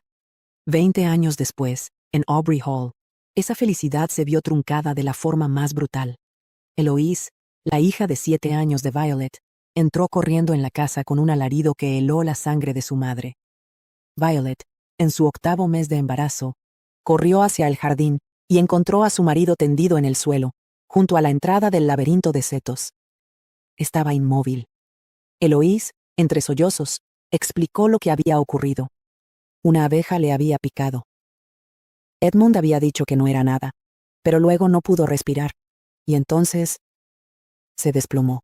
20 años después, en Aubrey Hall, esa felicidad se vio truncada de la forma más brutal. Eloise, la hija de 7 años de Violet, entró corriendo en la casa con un alarido que heló la sangre de su madre. Violet, en su 8º mes de embarazo, corrió hacia el jardín y encontró a su marido tendido en el suelo, junto a la entrada del laberinto de setos. Estaba inmóvil. Eloise, entre sollozos, explicó lo que había ocurrido. Una abeja le había picado. Edmund había dicho que no era nada, pero luego no pudo respirar, y entonces se desplomó.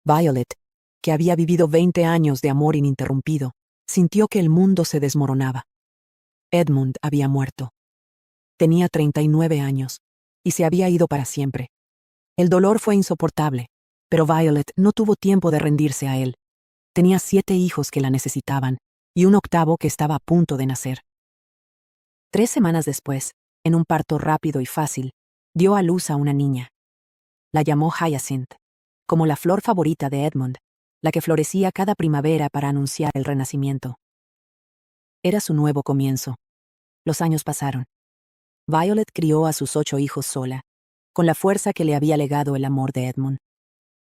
Violet, que había vivido 20 años de amor ininterrumpido, sintió que el mundo se desmoronaba. Edmund había muerto. Tenía 39 años, y se había ido para siempre. El dolor fue insoportable, pero Violet no tuvo tiempo de rendirse a él. Tenía 7 hijos que la necesitaban, y un 8º que estaba a punto de nacer. 3 semanas después, en un parto rápido y fácil, dio a luz a una niña. La llamó Hyacinth, como la flor favorita de Edmund, la que florecía cada primavera para anunciar el renacimiento. Era su nuevo comienzo. Los años pasaron. Violet crió a sus 8 hijos sola, con la fuerza que le había legado el amor de Edmund.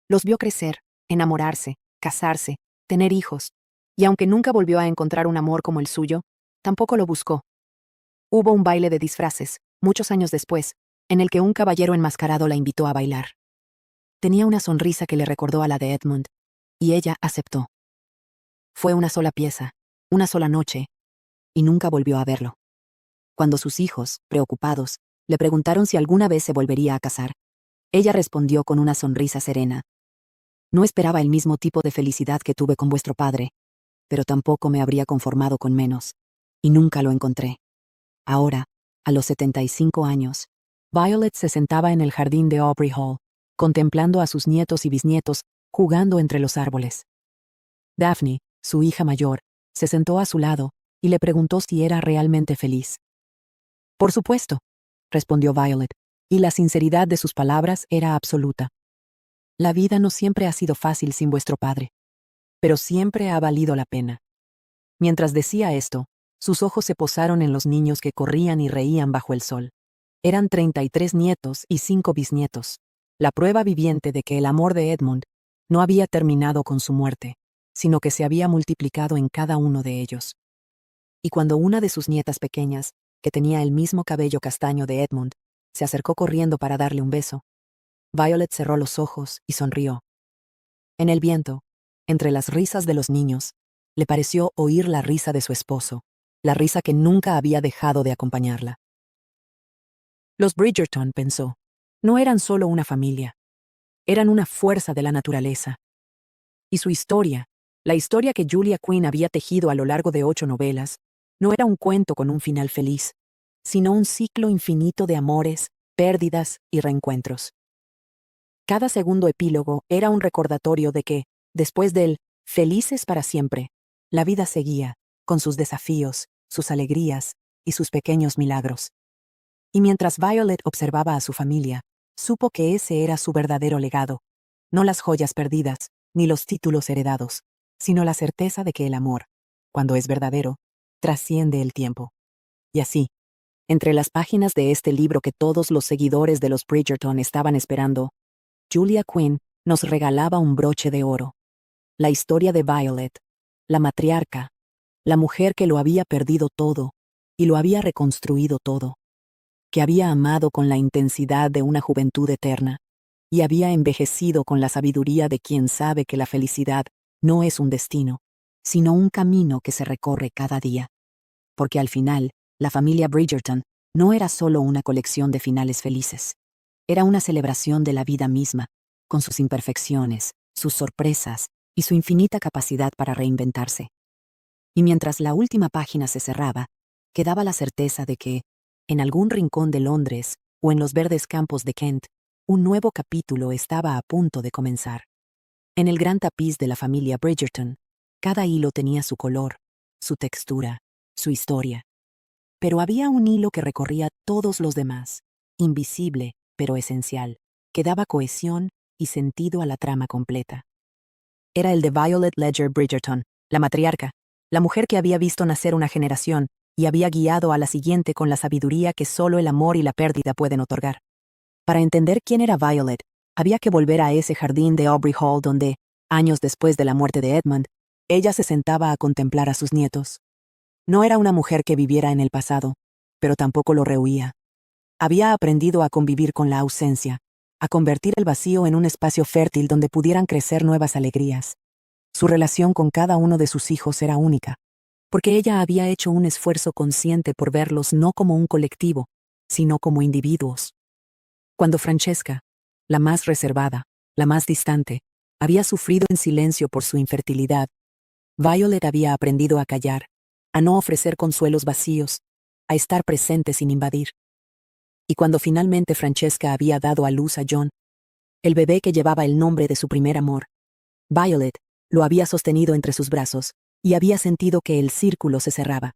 Los vio crecer, enamorarse, casarse, tener hijos, y aunque nunca volvió a encontrar un amor como el suyo, tampoco lo buscó. Hubo un baile de disfraces, muchos años después, en el que un caballero enmascarado la invitó a bailar. Tenía una sonrisa que le recordó a la de Edmund, y ella aceptó. Fue una sola pieza, una sola noche, y nunca volvió a verlo. Cuando sus hijos, preocupados, le preguntaron si alguna vez se volvería a casar, ella respondió con una sonrisa serena. No esperaba el mismo tipo de felicidad que tuve con vuestro padre, pero tampoco me habría conformado con menos, y nunca lo encontré. Ahora, a los 75 años, Violet se sentaba en el jardín de Aubrey Hall, contemplando a sus nietos y bisnietos jugando entre los árboles. Daphne, su hija mayor, se sentó a su lado y le preguntó si era realmente feliz. Por supuesto, respondió Violet, y la sinceridad de sus palabras era absoluta. La vida no siempre ha sido fácil sin vuestro padre, pero siempre ha valido la pena. Mientras decía esto, sus ojos se posaron en los niños que corrían y reían bajo el sol. Eran 33 nietos y 5 bisnietos, la prueba viviente de que el amor de Edmund no había terminado con su muerte, sino que se había multiplicado en cada uno de ellos. Y cuando una de sus nietas pequeñas, que tenía el mismo cabello castaño de Edmund, se acercó corriendo para darle un beso, Violet cerró los ojos y sonrió. En el viento, entre las risas de los niños, le pareció oír la risa de su esposo, la risa que nunca había dejado de acompañarla. Los Bridgerton, pensó, no eran solo una familia, eran una fuerza de la naturaleza. Y su historia, la historia que Julia Quinn había tejido a lo largo de 8 novelas, no era un cuento con un final feliz, sino un ciclo infinito de amores, pérdidas y reencuentros. Cada segundo epílogo era un recordatorio de que, después del felices para siempre, la vida seguía, con sus desafíos, sus alegrías y sus pequeños milagros. Y mientras Violet observaba a su familia, supo que ese era su verdadero legado, no las joyas perdidas, ni los títulos heredados, sino la certeza de que el amor, cuando es verdadero, trasciende el tiempo. Y así, entre las páginas de este libro que todos los seguidores de los Bridgerton estaban esperando, Julia Quinn nos regalaba un broche de oro. La historia de Violet, la matriarca, la mujer que lo había perdido todo y lo había reconstruido todo, que había amado con la intensidad de una juventud eterna y había envejecido con la sabiduría de quien sabe que la felicidad no es un destino, sino un camino que se recorre cada día. Porque al final, la familia Bridgerton no era solo una colección de finales felices. Era una celebración de la vida misma, con sus imperfecciones, sus sorpresas y su infinita capacidad para reinventarse. Y mientras la última página se cerraba, quedaba la certeza de que, en algún rincón de Londres o en los verdes campos de Kent, un nuevo capítulo estaba a punto de comenzar. En el gran tapiz de la familia Bridgerton, cada hilo tenía su color, su textura, su historia. Pero había un hilo que recorría todos los demás, invisible, pero esencial, que daba cohesión y sentido a la trama completa. Era el de Violet Ledger Bridgerton, la matriarca, la mujer que había visto nacer una generación y había guiado a la siguiente con la sabiduría que solo el amor y la pérdida pueden otorgar. Para entender quién era Violet, había que volver a ese jardín de Aubrey Hall donde, años después de la muerte de Edmund, ella se sentaba a contemplar a sus nietos. No era una mujer que viviera en el pasado, pero tampoco lo rehuía. Había aprendido a convivir con la ausencia, a convertir el vacío en un espacio fértil donde pudieran crecer nuevas alegrías. Su relación con cada uno de sus hijos era única, porque ella había hecho un esfuerzo consciente por verlos no como un colectivo, sino como individuos. Cuando Francesca, la más reservada, la más distante, había sufrido en silencio por su infertilidad, Violet había aprendido a callar, a no ofrecer consuelos vacíos, a estar presente sin invadir. Y cuando finalmente Francesca había dado a luz a John, el bebé que llevaba el nombre de su primer amor, Violet lo había sostenido entre sus brazos y había sentido que el círculo se cerraba.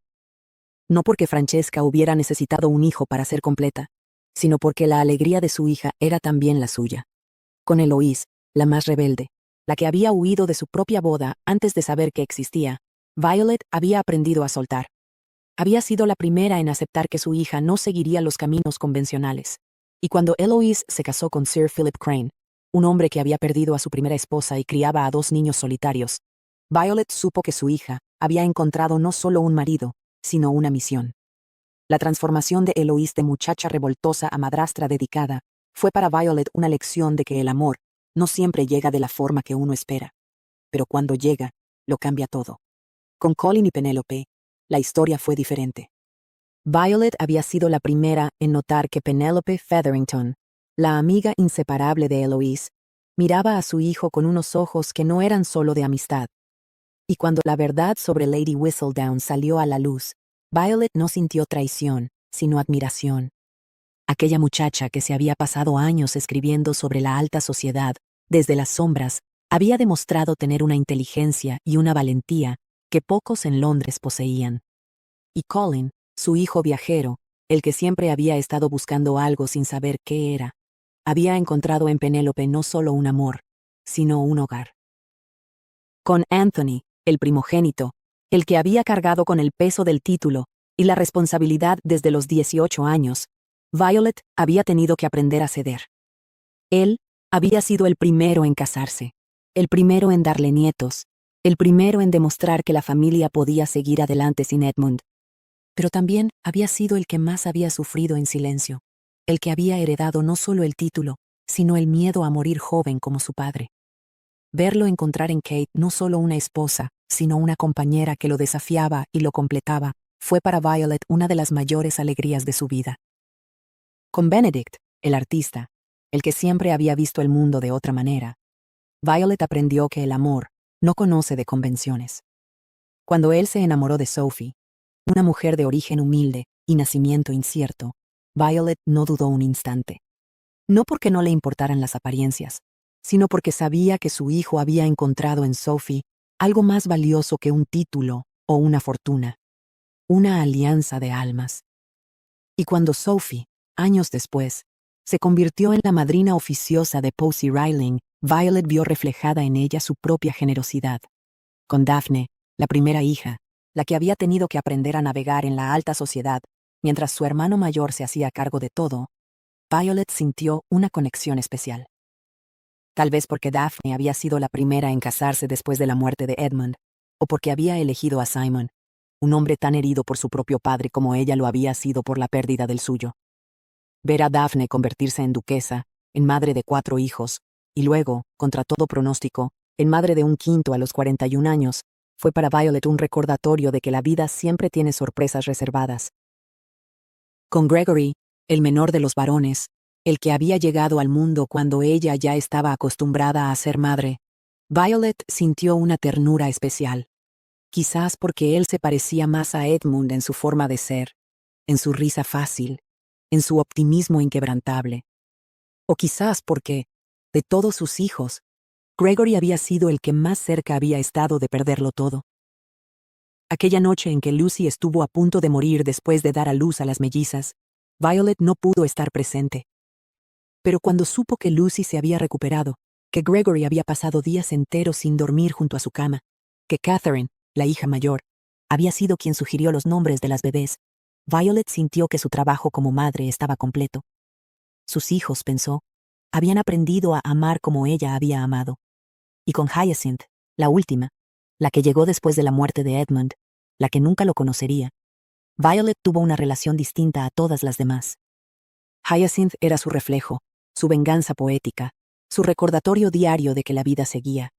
No porque Francesca hubiera necesitado un hijo para ser completa, sino porque la alegría de su hija era también la suya. Con Eloise, la más rebelde, la que había huido de su propia boda antes de saber que existía, Violet había aprendido a soltar. Había sido la primera en aceptar que su hija no seguiría los caminos convencionales. Y cuando Eloise se casó con Sir Philip Crane, un hombre que había perdido a su primera esposa y criaba a 2 niños solitarios, Violet supo que su hija había encontrado no solo un marido, sino una misión. La transformación de Eloise de muchacha revoltosa a madrastra dedicada fue para Violet una lección de que el amor no siempre llega de la forma que uno espera. Pero cuando llega, lo cambia todo. Con Colin y Penélope, la historia fue diferente. Violet había sido la primera en notar que Penélope Featherington, la amiga inseparable de Eloise, miraba a su hijo con unos ojos que no eran solo de amistad. Y cuando la verdad sobre Lady Whistledown salió a la luz, Violet no sintió traición, sino admiración. Aquella muchacha que se había pasado años escribiendo sobre la alta sociedad, desde las sombras, había demostrado tener una inteligencia y una valentía que pocos en Londres poseían. Y Colin, su hijo viajero, el que siempre había estado buscando algo sin saber qué era, había encontrado en Penélope no solo un amor, sino un hogar. Con Anthony, el primogénito, el que había cargado con el peso del título y la responsabilidad desde los 18 años, Violet había tenido que aprender a ceder. Él había sido el primero en casarse, el primero en darle nietos, el primero en demostrar que la familia podía seguir adelante sin Edmund. Pero también había sido el que más había sufrido en silencio, el que había heredado no solo el título, sino el miedo a morir joven como su padre. Verlo encontrar en Kate no solo una esposa, sino una compañera que lo desafiaba y lo completaba, fue para Violet una de las mayores alegrías de su vida. Con Benedict, el artista, el que siempre había visto el mundo de otra manera, Violet aprendió que el amor no conoce de convenciones. Cuando él se enamoró de Sophie, una mujer de origen humilde y nacimiento incierto, Violet no dudó un instante. No porque no le importaran las apariencias, sino porque sabía que su hijo había encontrado en Sophie algo más valioso que un título o una fortuna, una alianza de almas. Y cuando Sophie, años después, se convirtió en la madrina oficiosa de Posy Riling, Violet vio reflejada en ella su propia generosidad. Con Daphne, la primera hija, la que había tenido que aprender a navegar en la alta sociedad, mientras su hermano mayor se hacía cargo de todo, Violet sintió una conexión especial. Tal vez porque Daphne había sido la primera en casarse después de la muerte de Edmund, o porque había elegido a Simon, un hombre tan herido por su propio padre como ella lo había sido por la pérdida del suyo. Ver a Daphne convertirse en duquesa, en madre de 4 hijos, y luego, contra todo pronóstico, en madre de un quinto a los 41 años, fue para Violet un recordatorio de que la vida siempre tiene sorpresas reservadas. Con Gregory, el menor de los varones, el que había llegado al mundo cuando ella ya estaba acostumbrada a ser madre, Violet sintió una ternura especial. Quizás porque él se parecía más a Edmund en su forma de ser, en su risa fácil, en su optimismo inquebrantable. O quizás porque, de todos sus hijos, Gregory había sido el que más cerca había estado de perderlo todo. Aquella noche en que Lucy estuvo a punto de morir después de dar a luz a las mellizas, Violet no pudo estar presente. Pero cuando supo que Lucy se había recuperado, que Gregory había pasado días enteros sin dormir junto a su cama, que Catherine, la hija mayor, había sido quien sugirió los nombres de las bebés, Violet sintió que su trabajo como madre estaba completo. Sus hijos, pensó, habían aprendido a amar como ella había amado. Y con Hyacinth, la última, la que llegó después de la muerte de Edmund, la que nunca lo conocería, Violet tuvo una relación distinta a todas las demás. Hyacinth era su reflejo, su venganza poética, su recordatorio diario de que la vida seguía.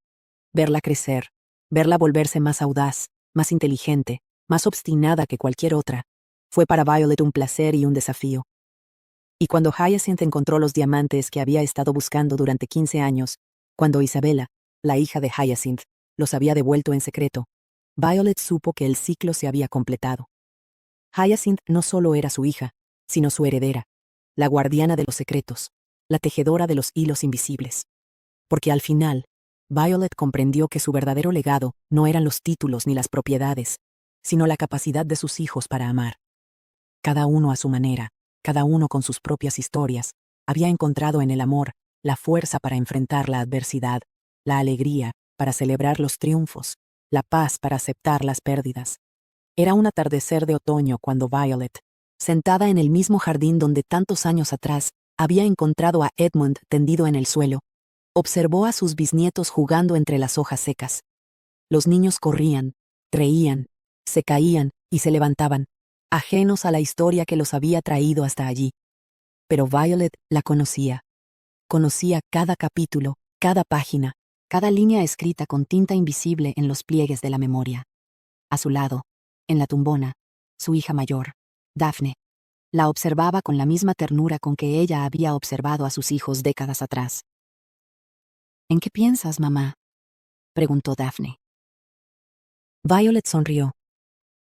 Verla crecer, verla volverse más audaz, más inteligente, más obstinada que cualquier otra, fue para Violet un placer y un desafío. Y cuando Hyacinth encontró los diamantes que había estado buscando durante 15 años, cuando Isabella, la hija de Hyacinth, los había devuelto en secreto, Violet supo que el ciclo se había completado. Hyacinth no solo era su hija, sino su heredera, la guardiana de los secretos, la tejedora de los hilos invisibles. Porque al final, Violet comprendió que su verdadero legado no eran los títulos ni las propiedades, sino la capacidad de sus hijos para amar. Cada uno a su manera, cada uno con sus propias historias, había encontrado en el amor la fuerza para enfrentar la adversidad, la alegría para celebrar los triunfos, la paz para aceptar las pérdidas. Era un atardecer de otoño cuando Violet, sentada en el mismo jardín donde tantos años atrás había encontrado a Edmund tendido en el suelo, observó a sus bisnietos jugando entre las hojas secas. Los niños corrían, reían, se caían y se levantaban, ajenos a la historia que los había traído hasta allí. Pero Violet la conocía. Conocía cada capítulo, cada página, cada línea escrita con tinta invisible en los pliegues de la memoria. A su lado, en la tumbona, su hija mayor, Daphne, la observaba con la misma ternura con que ella había observado a sus hijos décadas atrás. ¿En qué piensas, mamá?, preguntó Daphne. Violet sonrió.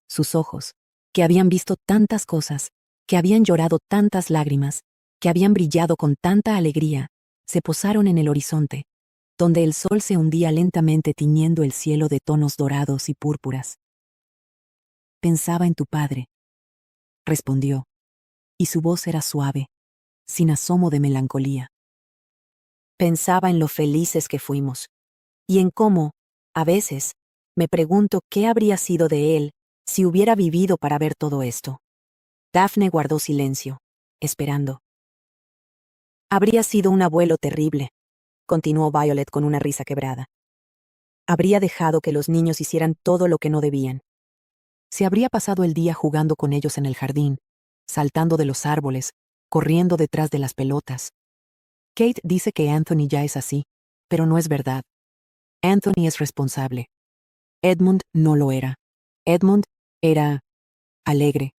Sus ojos, que habían visto tantas cosas, que habían llorado tantas lágrimas, que habían brillado con tanta alegría, se posaron en el horizonte, donde el sol se hundía lentamente tiñendo el cielo de tonos dorados y púrpuras. Pensaba en tu padre, respondió, y su voz era suave, sin asomo de melancolía. Pensaba en lo felices que fuimos, y en cómo, a veces, me pregunto qué habría sido de él si hubiera vivido para ver todo esto. Daphne guardó silencio, esperando. Habría sido un abuelo terrible, continuó Violet con una risa quebrada. Habría dejado que los niños hicieran todo lo que no debían. Se habría pasado el día jugando con ellos en el jardín, saltando de los árboles, corriendo detrás de las pelotas. Kate dice que Anthony ya es así, pero no es verdad. Anthony es responsable. Edmund no lo era. Edmund era alegre.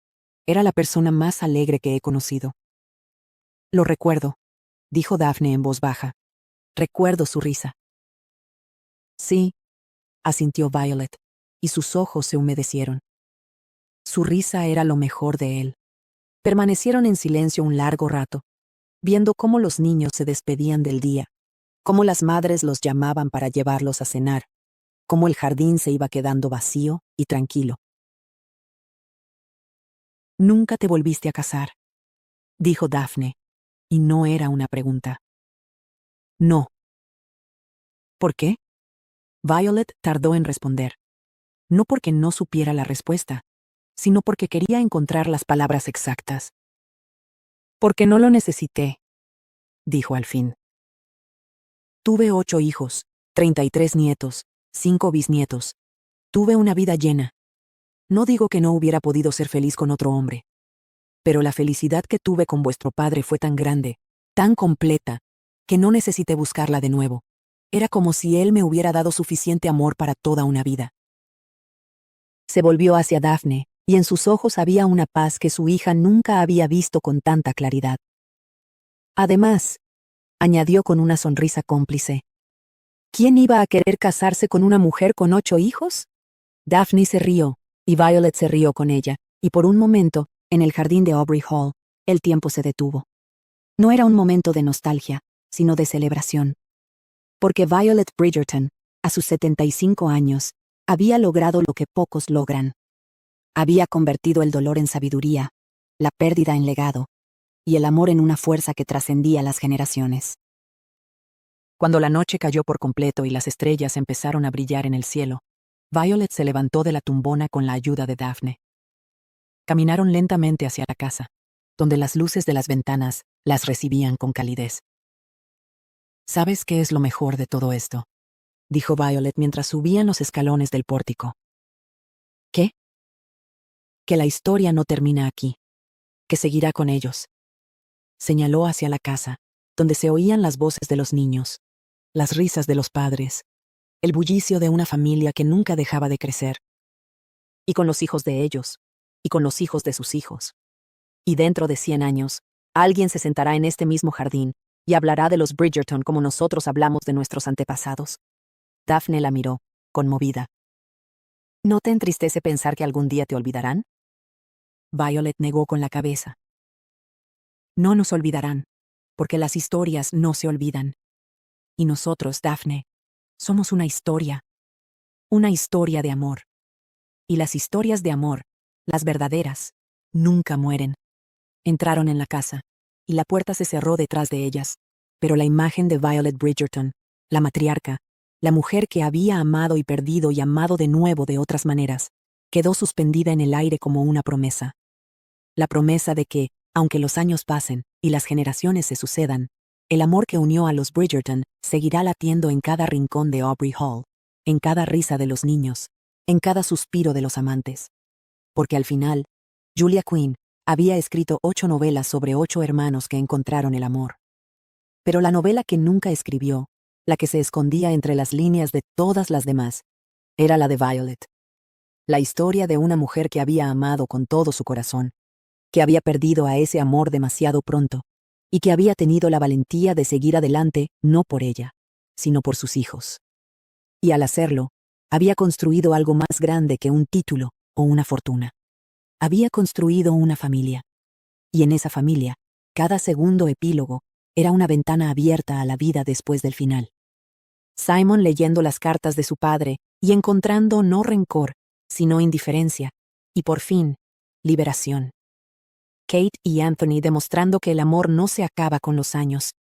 Era la persona más alegre que he conocido. Lo recuerdo, dijo Daphne en voz baja. Recuerdo su risa. Sí, asintió Violet, y sus ojos se humedecieron. Su risa era lo mejor de él. Permanecieron en silencio un largo rato, viendo cómo los niños se despedían del día, cómo las madres los llamaban para llevarlos a cenar, cómo el jardín se iba quedando vacío y tranquilo. Nunca te volviste a casar, dijo Daphne, y no era una pregunta. No. ¿Por qué? Violet tardó en responder. no porque no supiera la respuesta, sino porque quería encontrar las palabras exactas. Porque no lo necesité, dijo al fin. Tuve 8 hijos, 33 nietos, 5 bisnietos. Tuve una vida llena. No digo que no hubiera podido ser feliz con otro hombre. Pero la felicidad que tuve con vuestro padre fue tan grande, tan completa, que no necesité buscarla de nuevo. Era como si él me hubiera dado suficiente amor para toda una vida. Se volvió hacia Daphne, y en sus ojos había una paz que su hija nunca había visto con tanta claridad. Además, añadió con una sonrisa cómplice, ¿quién iba a querer casarse con una mujer con 8 hijos? Daphne se rió, y Violet se rió con ella, y por un momento, en el jardín de Aubrey Hall, el tiempo se detuvo. No era un momento de nostalgia, sino de celebración. Porque Violet Bridgerton, a sus 75 años, había logrado lo que pocos logran. Había convertido el dolor en sabiduría, la pérdida en legado, y el amor en una fuerza que trascendía las generaciones. Cuando la noche cayó por completo y las estrellas empezaron a brillar en el cielo, Violet se levantó de la tumbona con la ayuda de Daphne. Caminaron lentamente hacia la casa, donde las luces de las ventanas las recibían con calidez. ¿Sabes qué es lo mejor de todo esto?, dijo Violet mientras subían los escalones del pórtico. ¿Qué? Que la historia no termina aquí, que seguirá con ellos. Señaló hacia la casa, donde se oían las voces de los niños, las risas de los padres, el bullicio de una familia que nunca dejaba de crecer. Y con los hijos de ellos, y con los hijos de sus hijos. Y dentro de 100 años, alguien se sentará en este mismo jardín y hablará de los Bridgerton como nosotros hablamos de nuestros antepasados. Daphne la miró, conmovida. ¿No te entristece pensar que algún día te olvidarán? Violet negó con la cabeza. No nos olvidarán, porque las historias no se olvidan. Y nosotros, Daphne, somos una historia de amor. Y las historias de amor, las verdaderas, nunca mueren. Entraron en la casa, y la puerta se cerró detrás de ellas, pero la imagen de Violet Bridgerton, la matriarca, la mujer que había amado y perdido y amado de nuevo de otras maneras, quedó suspendida en el aire como una promesa. La promesa de que, aunque los años pasen y las generaciones se sucedan, el amor que unió a los Bridgerton seguirá latiendo en cada rincón de Aubrey Hall, en cada risa de los niños, en cada suspiro de los amantes. Porque al final, Julia Quinn había escrito 8 novelas sobre 8 hermanos que encontraron el amor. Pero la novela que nunca escribió, la que se escondía entre las líneas de todas las demás, era la de Violet. La historia de una mujer que había amado con todo su corazón, que había perdido a ese amor demasiado pronto, y que había tenido la valentía de seguir adelante no por ella, sino por sus hijos. Y al hacerlo, había construido algo más grande que un título o una fortuna. Había construido una familia. Y en esa familia, cada segundo epílogo era una ventana abierta a la vida después del final. Simon leyendo las cartas de su padre y encontrando no rencor, sino indiferencia, y por fin, liberación. Kate y Anthony demostrando que el amor no se acaba con los años,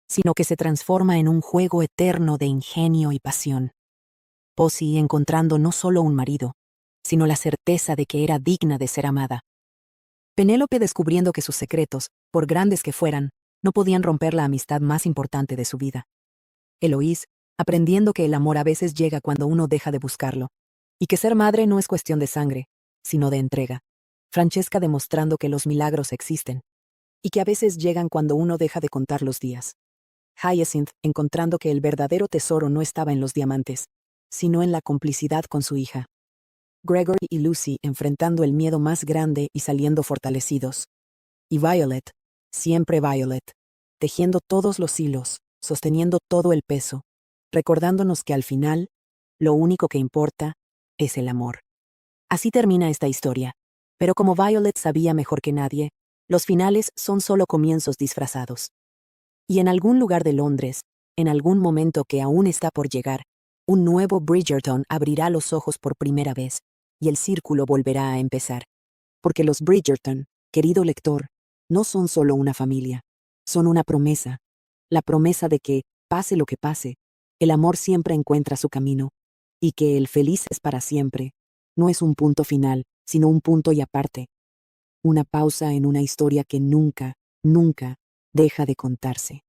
sino que se transforma en un juego eterno de ingenio y pasión. Posey encontrando no solo un marido, sino la certeza de que era digna de ser amada. Penélope descubriendo que sus secretos, por grandes que fueran, no podían romper la amistad más importante de su vida. Eloise, aprendiendo que el amor a veces llega cuando uno deja de buscarlo, y que ser madre no es cuestión de sangre, sino de entrega. Francesca demostrando que los milagros existen, y que a veces llegan cuando uno deja de contar los días. Hyacinth encontrando que el verdadero tesoro no estaba en los diamantes, sino en la complicidad con su hija. Gregory y Lucy enfrentando el miedo más grande y saliendo fortalecidos. Y Violet, siempre Violet, tejiendo todos los hilos, sosteniendo todo el peso, recordándonos que al final, lo único que importa es el amor. Así termina esta historia, pero como Violet sabía mejor que nadie, los finales son solo comienzos disfrazados. Y en algún lugar de Londres, en algún momento que aún está por llegar, un nuevo Bridgerton abrirá los ojos por primera vez, y el círculo volverá a empezar. Porque los Bridgerton, querido lector, no son solo una familia, son una promesa, la promesa de que, pase lo que pase, el amor siempre encuentra su camino, y que el feliz es para siempre, no es un punto final, sino un punto y aparte. Una pausa en una historia que nunca, nunca deja de contarse.